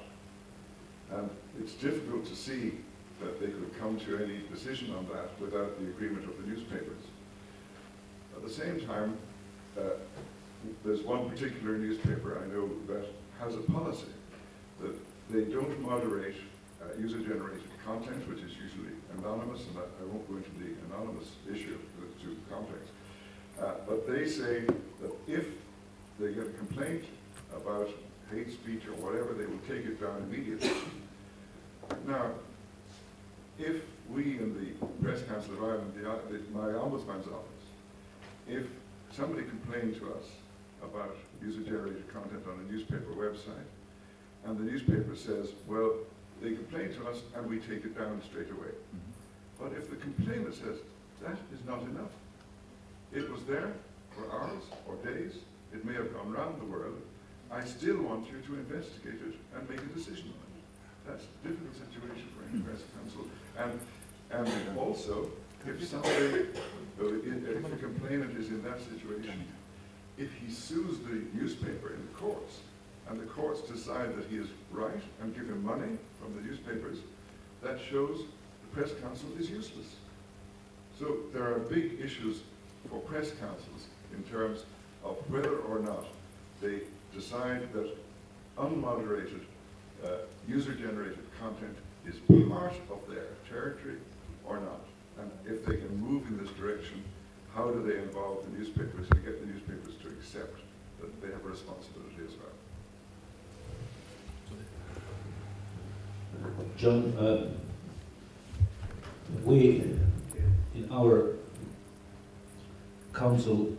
And it's difficult to see that they could come to any decision on that without the agreement of the newspapers. At the same time, there's one particular newspaper I know that has a policy that they don't moderate user-generated content, which is usually anonymous, and I won't go into the anonymous issue because it's too complex. But they say that if they get a complaint about hate speech or whatever, they will take it down immediately. Now, if we in the Press Council of Ireland, my Ombudsman's office, if somebody complained to us about user-generated content on a newspaper website, and the newspaper says, well, they complain to us and we take it down straight away. But if the complainant says, that is not enough, it was there for hours or days, it may have gone round the world, I still want you to investigate it and make a decision on it. That's a difficult situation for any press council. And also, if somebody, if the complainant is in that situation, if he sues the newspaper in the courts, and the courts decide that he is right and give him money from the newspapers, that shows the press council is useless. So there are big issues for press councils in terms of whether or not they decide that unmoderated, user-generated content is part of their territory or not. And if they can move in this direction, how do they involve the newspapers and get the newspapers to accept that they have a responsibility as well? John, we in our council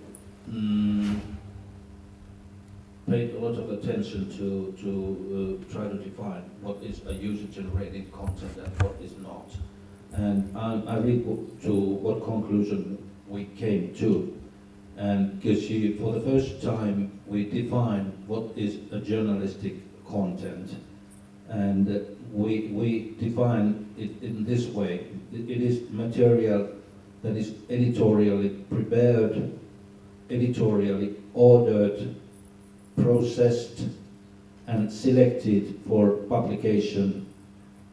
paid a lot of attention to try to define what is a user-generated content and what is not. And I read to what conclusion we came to. And because for the first time we define what is a journalistic content. And we define it in this way. It is material that is editorially prepared, editorially ordered, processed and selected for publication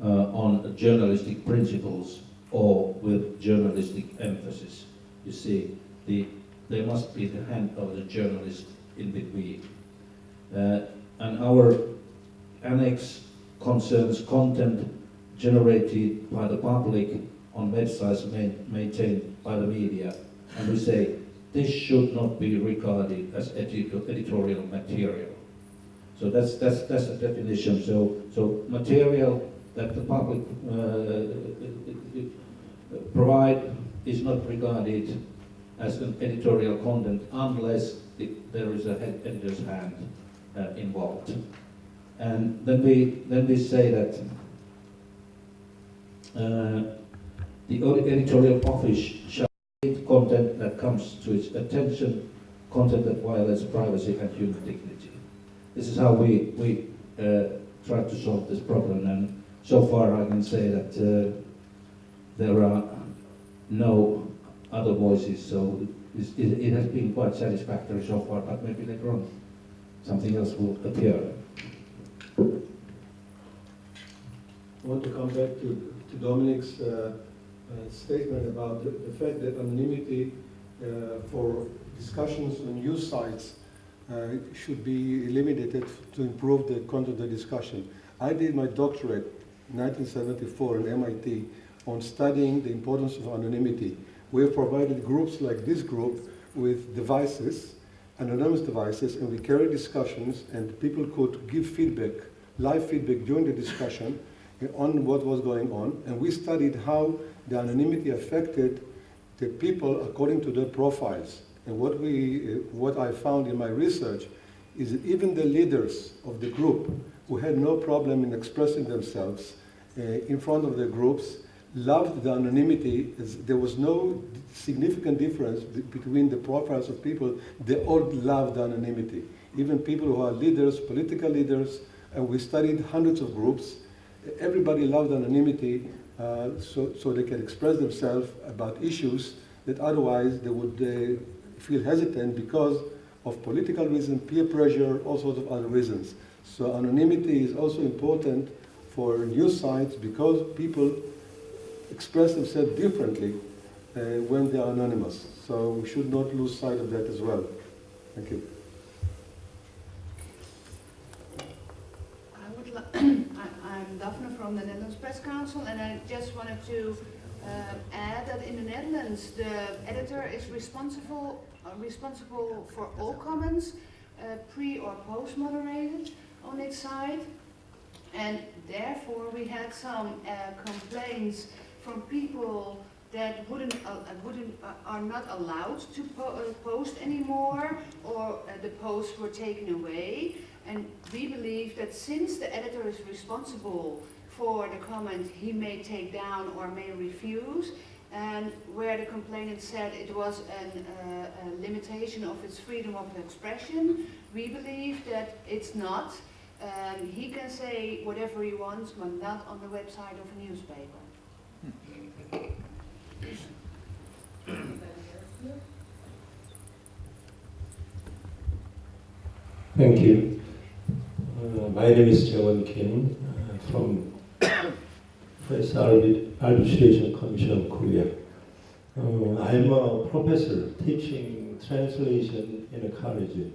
on journalistic principles or with journalistic emphasis. You see, there must be the hand of the journalist in between. And our annex concerns content generated by the public on websites maintained by the media. And we say, this should not be regarded as editorial material. So that's the definition. So material that the public provide is not regarded as an editorial content unless there is an editor's hand involved. And then we say that the editorial office shall create content that comes to its attention, content that violates privacy and human dignity. This is how we try to solve this problem, and so far I can say that there are no other voices, so it has been quite satisfactory so far, but maybe later on something else will appear. I want to come back to Dominic's statement about the fact that anonymity for discussions on news sites should be eliminated to improve the content of the discussion. I did my doctorate in 1974 at MIT on studying the importance of anonymity. We have provided groups like this group with devices, anonymous devices, and we carried discussions, and people could give feedback, live feedback during the discussion on what was going on, and we studied how the anonymity affected the people according to their profiles. And what I found in my research is that even the leaders of the group who had no problem in expressing themselves in front of their groups loved the anonymity. There was no significant difference between the profiles of people. They all loved the anonymity. Even people who are leaders, political leaders, and we studied hundreds of groups. Everybody loved anonymity so they can express themselves about issues that otherwise they would feel hesitant because of political reasons, peer pressure, all sorts of other reasons. So anonymity is also important for news sites because people express themselves differently when they are anonymous. So we should not lose sight of that as well. Thank you. I'm Daphne from the Netherlands Press Council, and I just wanted to add that in the Netherlands, the editor is responsible for all comments, pre or post moderated on its site, and therefore we had some complaints from people that are not allowed to post anymore, or the posts were taken away. And we believe that since the editor is responsible for the comment he may take down or may refuse, and where the complainant said it was a limitation of his freedom of expression, we believe that it's not. He can say whatever he wants, but not on the website of a newspaper. Thank you. My name is Jaewon Kim from Press Arbitration Commission of Korea. I'm a professor teaching translation in a college.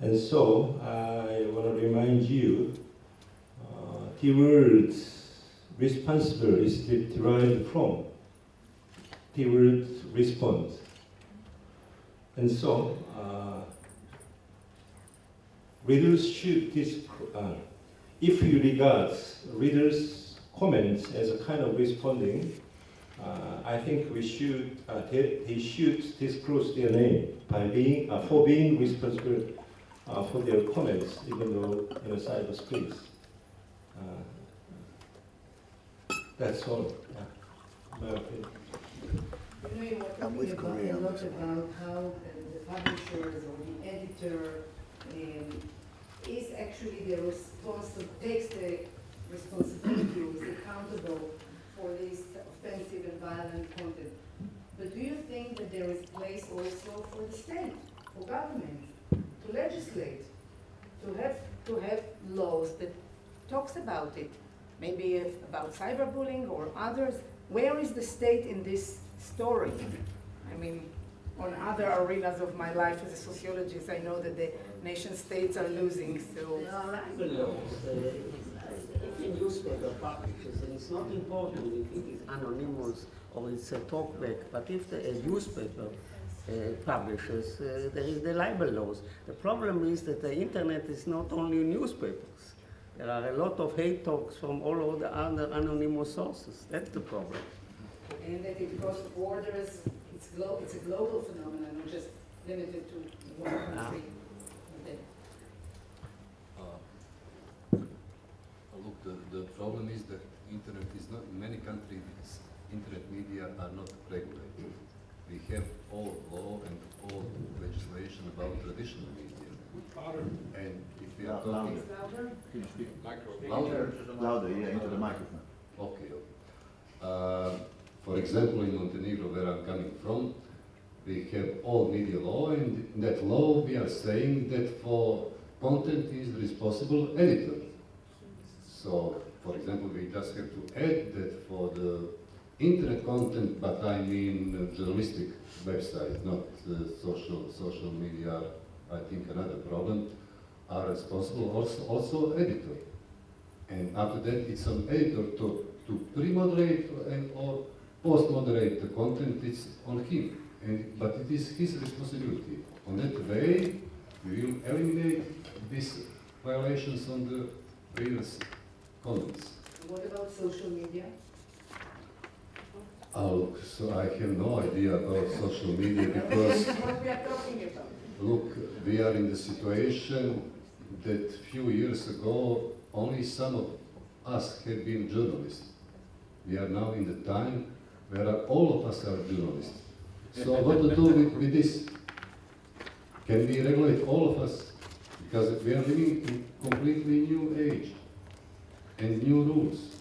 And so I want to remind you the word responsible is derived from the word respond. And so readers should, if you regard readers' comments as a kind of responding, I think we should, they should disclose their name by being, for being responsible for their comments, even though in a cyberspace. That's all. My opinion. You know, you were talking about a lot about how the publishers or the editor is actually the responsible, takes the responsibility, or is accountable for this offensive and violent content. But do you think that there is place also for the state, for government, to legislate, to have laws that talks about it, maybe about cyberbullying or others? Where is the state in this story? I mean, on other arenas of my life as a sociologist, I know that the nation states are losing, so... There are libel laws. If a newspaper publishes, and it's not important if it is anonymous or it's a talkback, but if a newspaper publishes, there is the libel laws. The problem is that the internet is not only newspapers. There are a lot of hate talks from all over the other anonymous sources. That's the problem. And that it goes borders, it's a global phenomenon, not just limited to one country. Okay. Look, the problem is that internet is not, in many countries, internet media are not regulated. We have all law and all legislation about traditional media. And if we are talking... Louder? Louder, yeah, into the microphone. Okay. For example, in Montenegro, where I'm coming from, we have all media law, and in that law we are saying that for content is responsible editor. So, for example, we just have to add that for the internet content, but I mean journalistic website, not social media, I think another problem, are responsible also editor. And after that, it's an editor to pre-moderate and or post-moderate the content. It's on him, but it is his responsibility. On that way, we will eliminate these violations on the reader's comments. What about social media? Oh, so I have no idea about social media because, what we are talking about. Look, we are in the situation that few years ago only some of us have been journalists. We are now in the time where all of us are journalists. So what to do with this? Can we regulate all of us? Because we are living in a completely new age and new rules.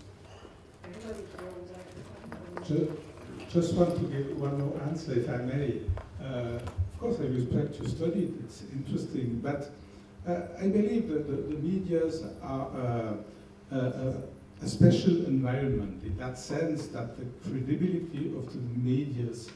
Just want to give one more answer, if I may. Of course, I respect your study, it's interesting, but I believe that the medias are a special environment in that sense that the credibility of the medias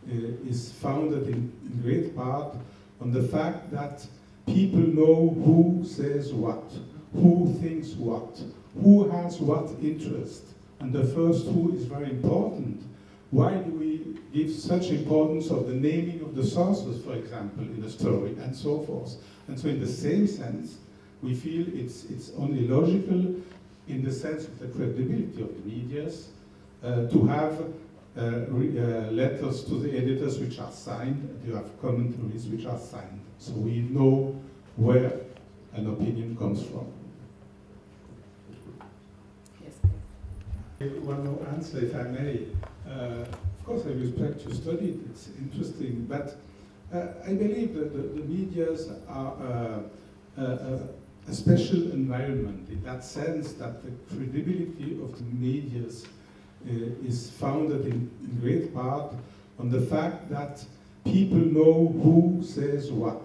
is founded in great part on the fact that people know who says what, who thinks what, who has what interest. And the first who is very important. Why do we give such importance of the naming of the sources, for example, in a story, and so forth? And so in the same sense, we feel it's only logical in the sense of the credibility of the medias to have letters to the editors which are signed, and you have commentaries which are signed. So we know where an opinion comes from. One more answer, if I may. Of course, I respect your study, it's interesting, but I believe that the medias are a special environment in that sense that the credibility of the medias is founded in great part on the fact that people know who says what,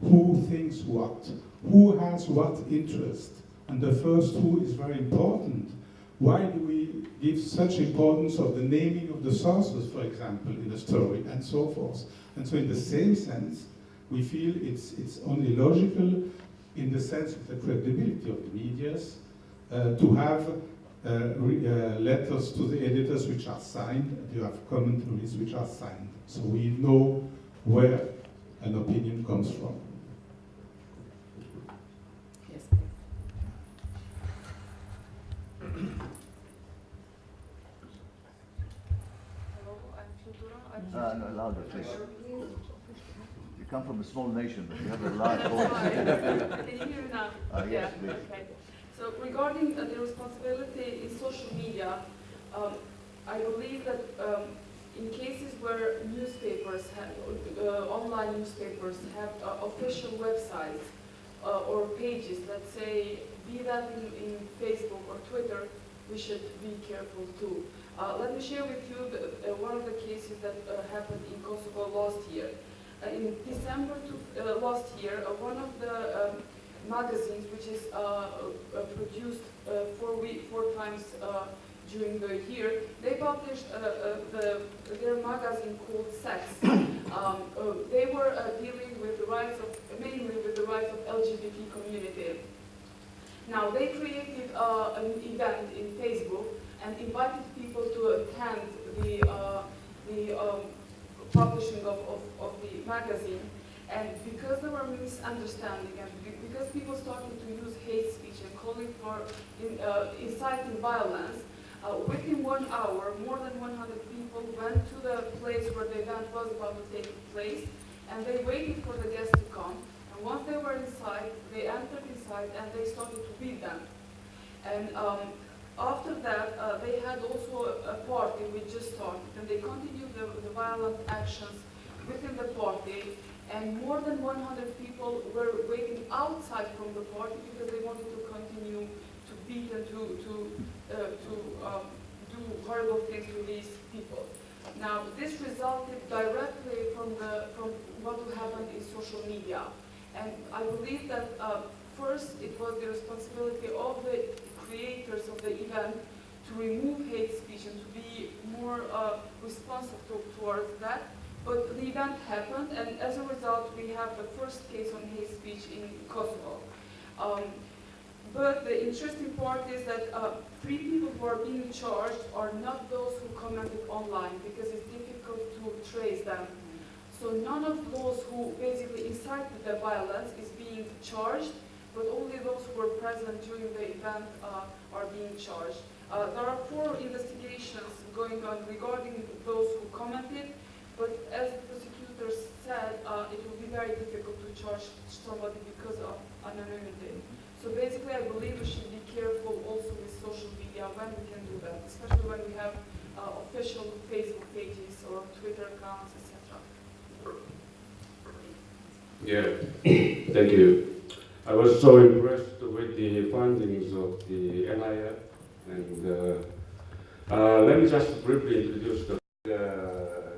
who thinks what, who has what interest. And the first who is very important. Why do we give such importance of the naming of the sources, for example, in a story, and so forth? And so in the same sense, we feel it's only logical in the sense of the credibility of the medias to have letters to the editors which are signed, and you have commentaries which are signed. So we know where an opinion comes from. Yes. Hello, I'm Futura. No, louder, please. You come from a small nation, but you have a large voice. Can you hear me now? Yes, please. Okay. So regarding the responsibility in social media, I believe that in cases where newspapers have, online newspapers have official websites or pages, let's say, be that in Facebook or Twitter, we should be careful too. Let me share with you one of the cases that happened in Kosovo last year. In December last year, one of the magazines, which is produced four times during the year, they published their magazine called Sex. They were dealing with the rights of, mainly with the rights of LGBT community. Now, they created an event in Facebook and invited people to attend the publishing of the magazine. And because there were misunderstanding and because people started to use hate speech and calling for inciting violence, within 1 hour, more than 100 people went to the place where the event was about to take place, and they waited for the guests to come. And once they were inside, they entered inside and they started to beat them. And after that, they had also a party which just started, and they continued the violent actions within the party. And more than 100 people were waiting outside from the party because they wanted to continue to beat and to do horrible things to these people. Now, this resulted directly from what happened in social media. And I believe that first it was the responsibility of the creators of the event to remove hate speech and to be more responsive towards that. But the event happened, and as a result, we have the first case on hate speech in Kosovo. But the interesting part is that 3 people who are being charged are not those who commented online, because it's difficult to trace them. So none of those who basically incited the violence is being charged, but only those who were present during the event are being charged. There are 4 investigations going on regarding those who commented, but as the prosecutors said, it will be very difficult to charge somebody because of anonymity. So basically, I believe we should be careful also with social media when we can do that, especially when we have official Facebook pages or Twitter accounts, etc. Yeah, thank you. I was so impressed with the findings of the NIF, and let me just briefly introduce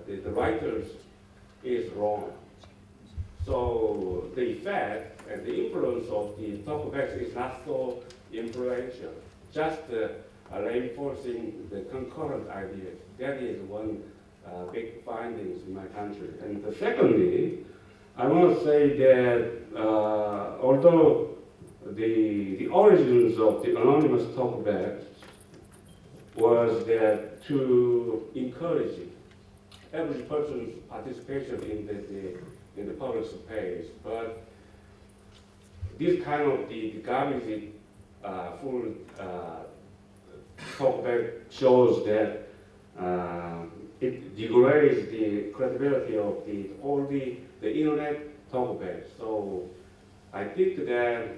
the writers is wrong. So the effect and the influence of the talkbacks is not so influential, just reinforcing the concurrent ideas. That is one big findings in my country. And secondly, I want to say that although the origins of the anonymous talkbacks was that to encourage every person's participation in the public space, but this kind of the garbage full talkback shows that it degrades the credibility of all the internet talkbacks. So I think that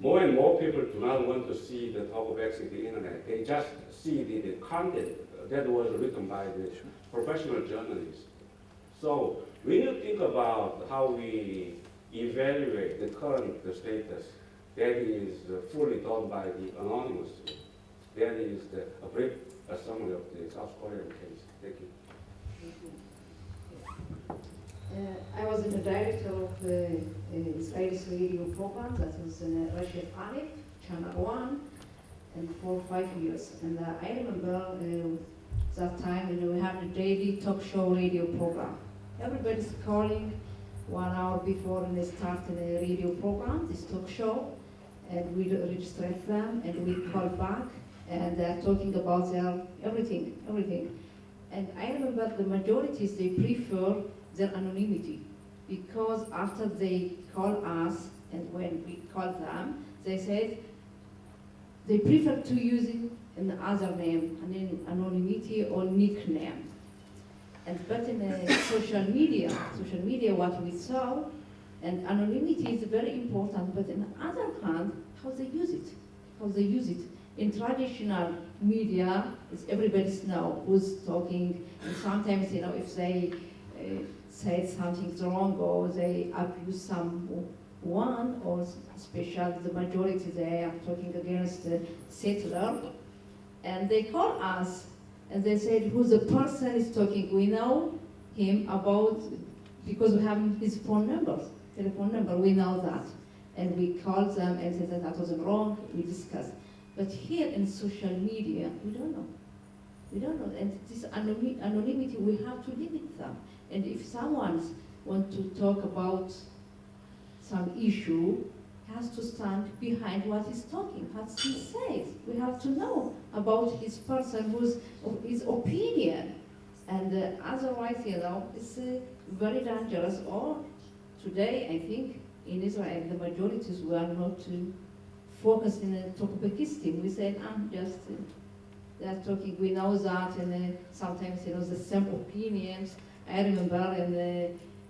more and more people do not want to see the talkbacks in the internet. They just see the content that was written by the professional journalists. So when you think about how we evaluate the current status, that is fully done by the anonymous. That is a brief summary of the South Korean case. Thank you. I was the director of the Israeli radio program that was in Russia Aleph, Channel 1, and for 5 years. And I remember that time we had a daily talk show radio program. Everybody's calling 1 hour before and they start the radio program, this talk show, and we register them and we call back and they're talking about their everything. And I remember the majorities, they prefer their anonymity because after they call us and when we call them, they said they prefer to use it in other name, anonymity or nickname. But in social media, what we saw, and anonymity is very important, but on the other hand, how they use it. In traditional media, everybody knows who's talking, and sometimes, if they say something wrong or they abuse someone, or especially the majority, they are talking against the settler, and they call us, and they said, who the person is talking. We know him because we have his telephone number, we know that. And we call them and say that wasn't wrong, we discuss. But here in social media, we don't know. And this anonymity, we have to limit them. And if someone wants to talk about some issue, has to stand behind what he's talking, what he says. We have to know about his person, his opinion. And otherwise, it's very dangerous. Or today, I think, in Israel, the majorities were not focused in a tokenism. We said, they're talking, we know that, and sometimes, the same opinions. I remember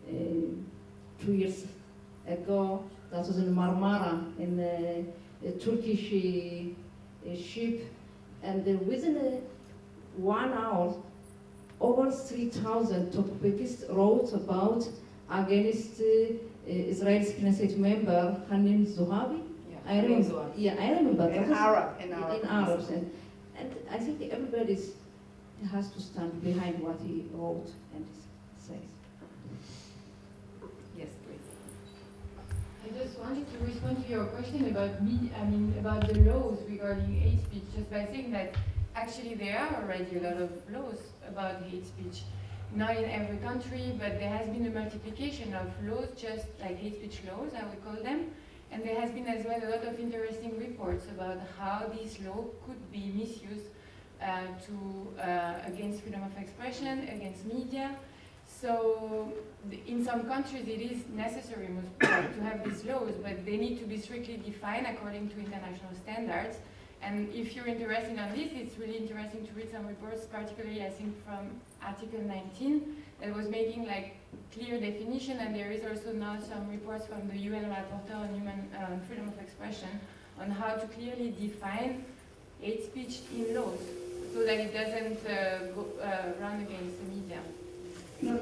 2 years ago, that was in Marmara, in a Turkish ship, and within 1 hour, over 3,000 Turkists wrote about against Israel's Knesset member Hanin Zohabi. Yeah, I remember. Yeah, I remember. In Arab. In Arabs, and I think everybody has to stand behind what he wrote and says. Yes, please. I just wanted to respond to your question about about the laws regarding hate speech, just by saying that actually there are already a lot of laws about hate speech. Not in every country, but there has been a multiplication of laws, just like hate speech laws, I would call them. And there has been as well a lot of interesting reports about how these laws could be misused against freedom of expression, against media. So in some countries it is necessary to have these laws, but they need to be strictly defined according to international standards. And if you're interested in this, it's really interesting to read some reports, particularly I think from Article 19, that was making clear definition, and there is also now some reports from the UN Rapporteur on Human Freedom of Expression on how to clearly define hate speech in laws, so that it doesn't run against the media.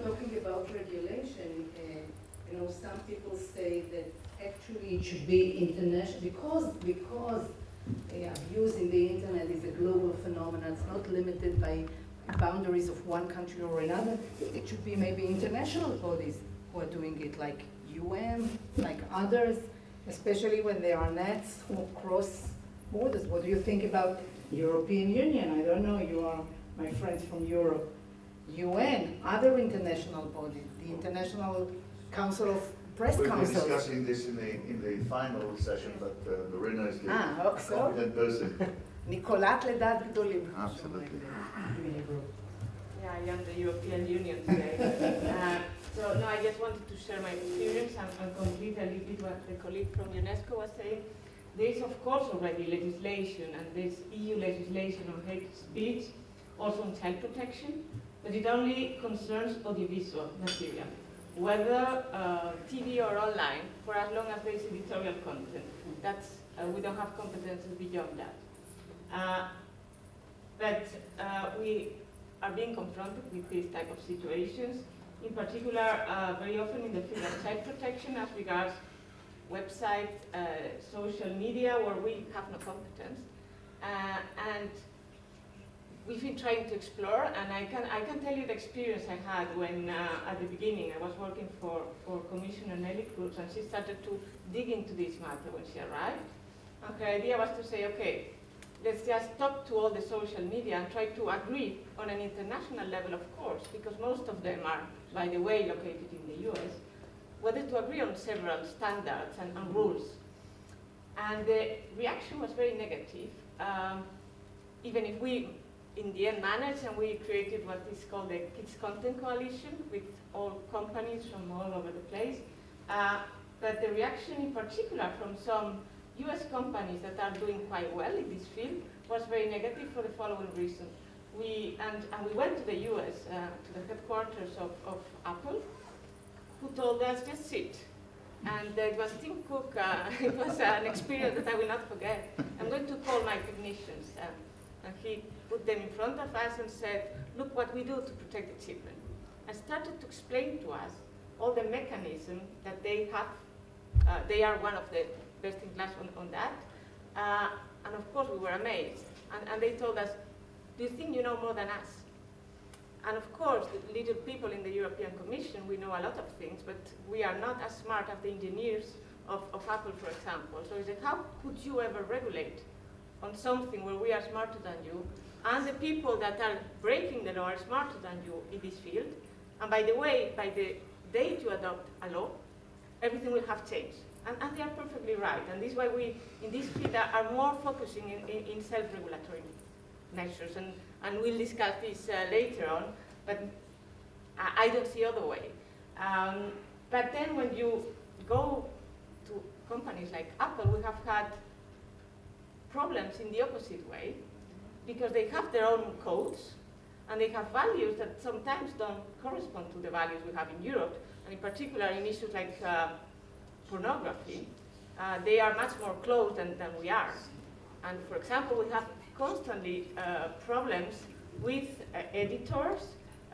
Talking about regulation, some people say that actually it should be international because abuse in the internet is a global phenomenon. It's not limited by boundaries of one country or another. It should be maybe international bodies who are doing it, like UN, like others, especially when there are nets who cross borders. What do you think about European Union? I don't know, you are my friends from Europe. UN, other international bodies, the International Council of Press We'll Councils. be discussing this in the final session, but Marina is the so? competent person. Nicolat לדעת גדולים. Absolutely. Yeah, I am the European Union today. So no, I just wanted to share my experience and complete a little bit what the colleague from UNESCO was saying. There is of course already legislation, and there's EU legislation on hate speech, also on child protection, but it only concerns audiovisual material, whether TV or online, for as long as there is editorial content. That's, we don't have competences beyond that. But we are being confronted with these type of situations, in particular very often in the field of child protection as regards websites, social media, where we have no competence. And we've been trying to explore, and I can tell you the experience I had when at the beginning I was working for Commissioner Nelly Cruz, and she started to dig into this matter when she arrived. And her idea was to say, okay, let's just talk to all the social media and try to agree on an international level, of course, because most of them are, by the way, located in the US, whether to agree on several standards and rules. And the reaction was very negative, even if we, in the end, managed and we created what is called the Kids Content Coalition with all companies from all over the place. But the reaction in particular from some US companies that are doing quite well in this field was very negative for the following reason. We went to the US, to the headquarters of Apple, who told us, just sit. And it was Tim Cook. It was an experience that I will not forget. I'm going to call my technicians. And he put them in front of us and said, look what we do to protect the children. And started to explain to us all the mechanism that they have. They are one of the best in class on that. And of course we were amazed. And they told us, do you think you know more than us? And of course, the little people in the European Commission, we know a lot of things, but we are not as smart as the engineers of Apple, for example. So he said, how could you ever regulate on something where we are smarter than you, and the people that are breaking the law are smarter than you in this field? And by the way, by the day you adopt a law, everything will have changed. And they are perfectly right. And this is why we, in this field, are more focusing in self-regulatory measures. And we'll discuss this later on, but I don't see other way. But then when you go to companies like Apple, we have had problems in the opposite way, because they have their own codes, and they have values that sometimes don't correspond to the values we have in Europe, and in particular in issues like pornography. They are much more closed than we are. And for example, we have constantly problems with editors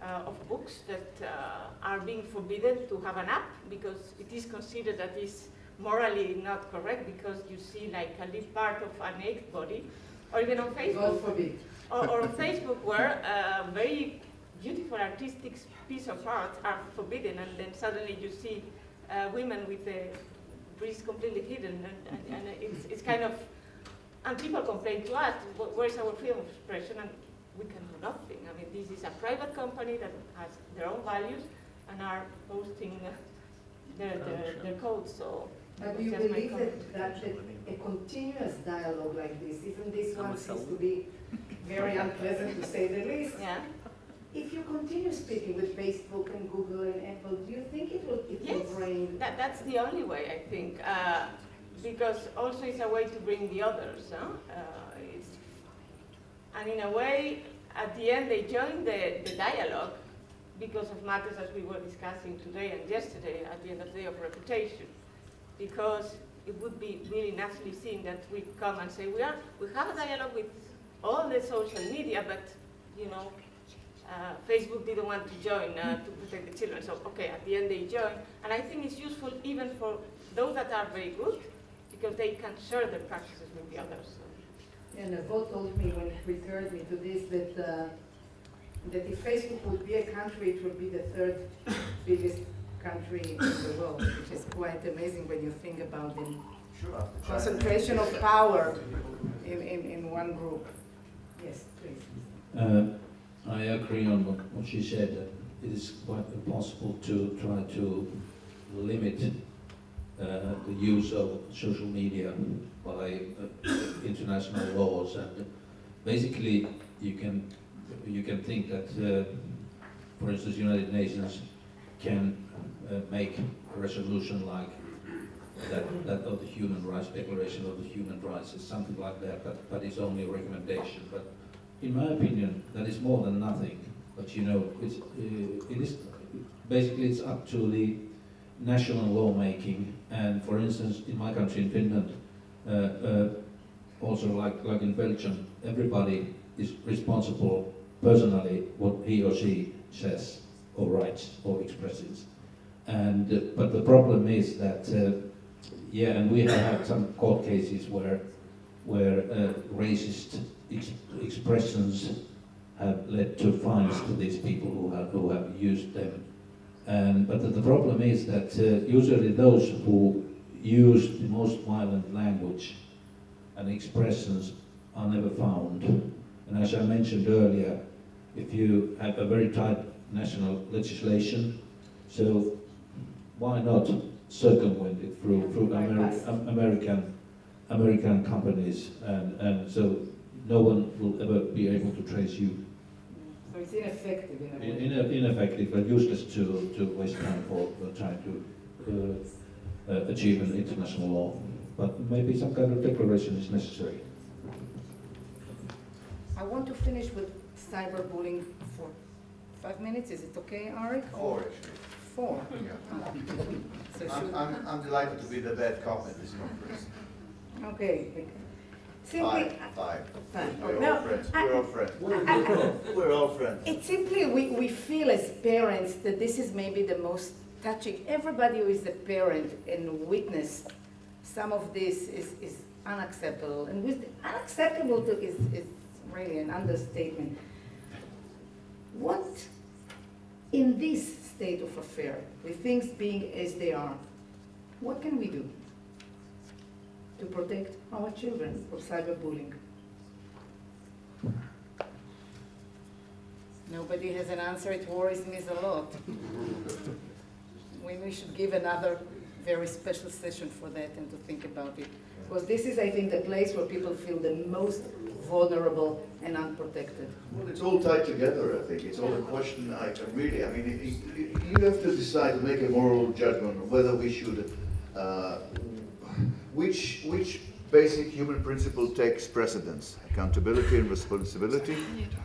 of books that are being forbidden to have an app because it is considered that is morally not correct because you see like a little part of a naked body, or even on Facebook, or on Facebook where a very beautiful artistic piece of art are forbidden, and then suddenly you see women with the breasts completely hidden, and it's kind of. And people complain to us, where's our freedom of expression? And we can do nothing. I mean, this is a private company that has their own values and are posting their codes. So, but do you believe that a continuous dialogue like this, even this one seems to be very unpleasant to say the least. Yeah. If you continue speaking with Facebook and Google and Apple, do you think it will bring? That's the only way, I think. Because also it's a way to bring the others. And in a way, at the end, they join the dialogue because of matters as we were discussing today and yesterday, at the end of the day, of reputation. Because it would be really naturally seen that we come and say, we have a dialogue with all the social media, but, you know, Facebook didn't want to join to protect the children. So, okay, at the end they join. And I think it's useful even for those that are very good, because they can share their practices with the others. And Navo told me when he prepared me to this that if Facebook would be a country, it would be the third biggest country in the world, which is quite amazing when you think about the concentration of power in one group. Yes, please. I agree on what she said, that it is quite impossible to try to limit the use of social media by international laws, and basically you can think that, for instance, United Nations can make a resolution like that of the Human Rights Declaration of the Human Rights, is something like that, but it's only a recommendation. But in my opinion, that is more than nothing. But you know, it is basically it's up to the national lawmaking. And for instance, in my country, in Finland, also like in Belgium, everybody is responsible personally what he or she says or writes or expresses. And but the problem is that yeah, and we have had some court cases where racist expressions have led to fines to these people who have used them. But the problem is that usually those who use the most violent language and expressions are never found. And as I mentioned earlier, if you have a very tight national legislation, so why not circumvent it through American companies, and so no one will ever be able to trace you. So it's ineffective in a way. Ineffective and useless to waste time for trying to achieve an international law. But maybe some kind of declaration is necessary. I want to finish with cyberbullying for 5 minutes. Is it okay, Arik? 4 actually. 4? Yeah. So I'm delighted to be the bad cop at this conference. Okay. Simply, 5. We're We're all friends. We're all friends. We're all friends. It's simply we feel as parents that this is maybe the most touching. Everybody who is a parent and witnessed some of this is unacceptable. And unacceptable is really an understatement. What, in this state of affair, with things being as they are, what can we do to protect our children from cyberbullying? Nobody has an answer. It worries me a lot. We should give another very special session for that and to think about it. Because this is, I think, the place where people feel the most vulnerable and unprotected. Well, it's all tied together, I think. It's all a question, you have to decide to make a moral judgment on whether we should, which basic human principle takes precedence: accountability and responsibility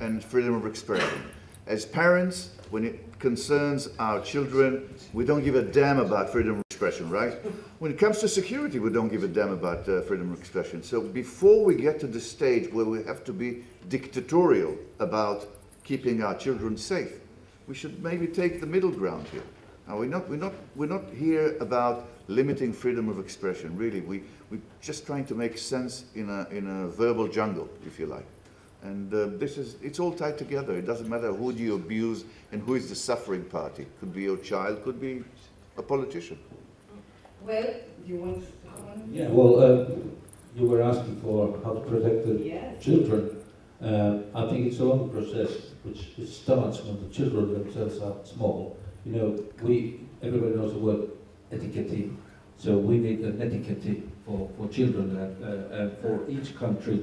and freedom of expression. As parents, when it concerns our children, we don't give a damn about freedom of expression, right? When it comes to security, we don't give a damn about freedom of expression. So before we get to the stage where we have to be dictatorial about keeping our children safe, we should maybe take the middle ground here. Now, we're not here about limiting freedom of expression. Really, we're just trying to make sense in a verbal jungle, if you like. And it's all tied together. It doesn't matter who do you abuse and who is the suffering party. Could be your child, could be a politician. Well, do you want to comment? Yeah, well, you were asking for how to protect the children. I think it's a long process which starts when the children themselves are small. You know, everybody knows the word etiquette, so we need an etiquette for children and for each country,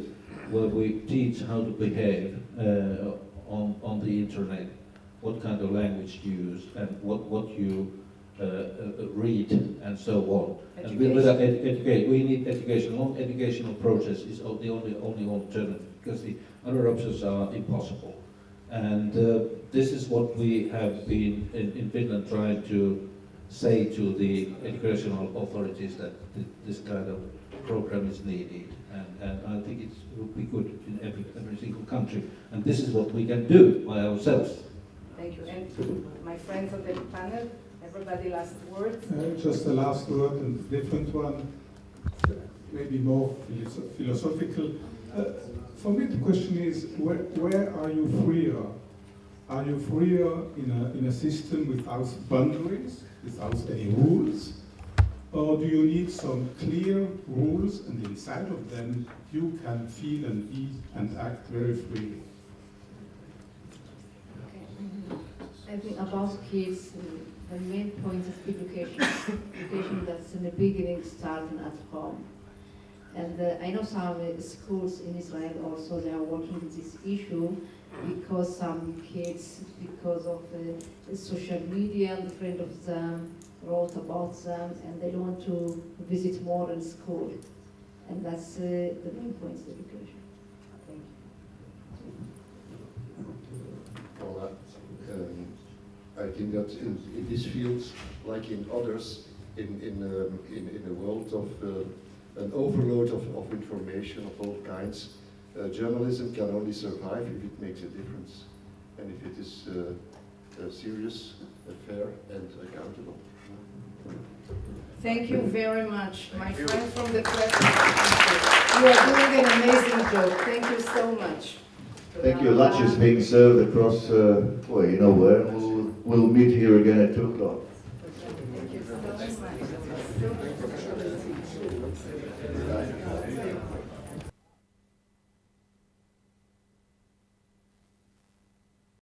where we teach how to behave on the internet, what kind of language you use, and what you read, and so on. And we need education. Long educational process is the only alternative, because the other options are impossible. And this is what we have been in Finland trying to say to the educational authorities, that this kind of program is needed. And I think it would be good in every single country. And this is what we can do by ourselves. Thank you. And my friends on the panel, everybody last words? Just a last word, and a different one, maybe more philosophical. For me, the question is, where are you freer? Are you freer in a system without boundaries, without any rules? Or do you need some clear rules, and inside of them you can feel and be and act very freely? I think about kids, the main point is education. Education that's in the beginning starting at home. And I know some schools in Israel also, they are working with this issue, because some kids, because of social media, a friend of them wrote about them, and they want to visit more in school. And that's the main point of education. Thank you. Well, I think that in this field, like in others, in a world of an overload of information of all kinds, journalism can only survive if it makes a difference, and if it is serious, fair, and accountable. Thank you very much, my friend from the press. You are doing an amazing job. Thank you so much. Thank you. Lunch is being served across, well, you know where. We'll meet here again at 2 o'clock. Thank you so much.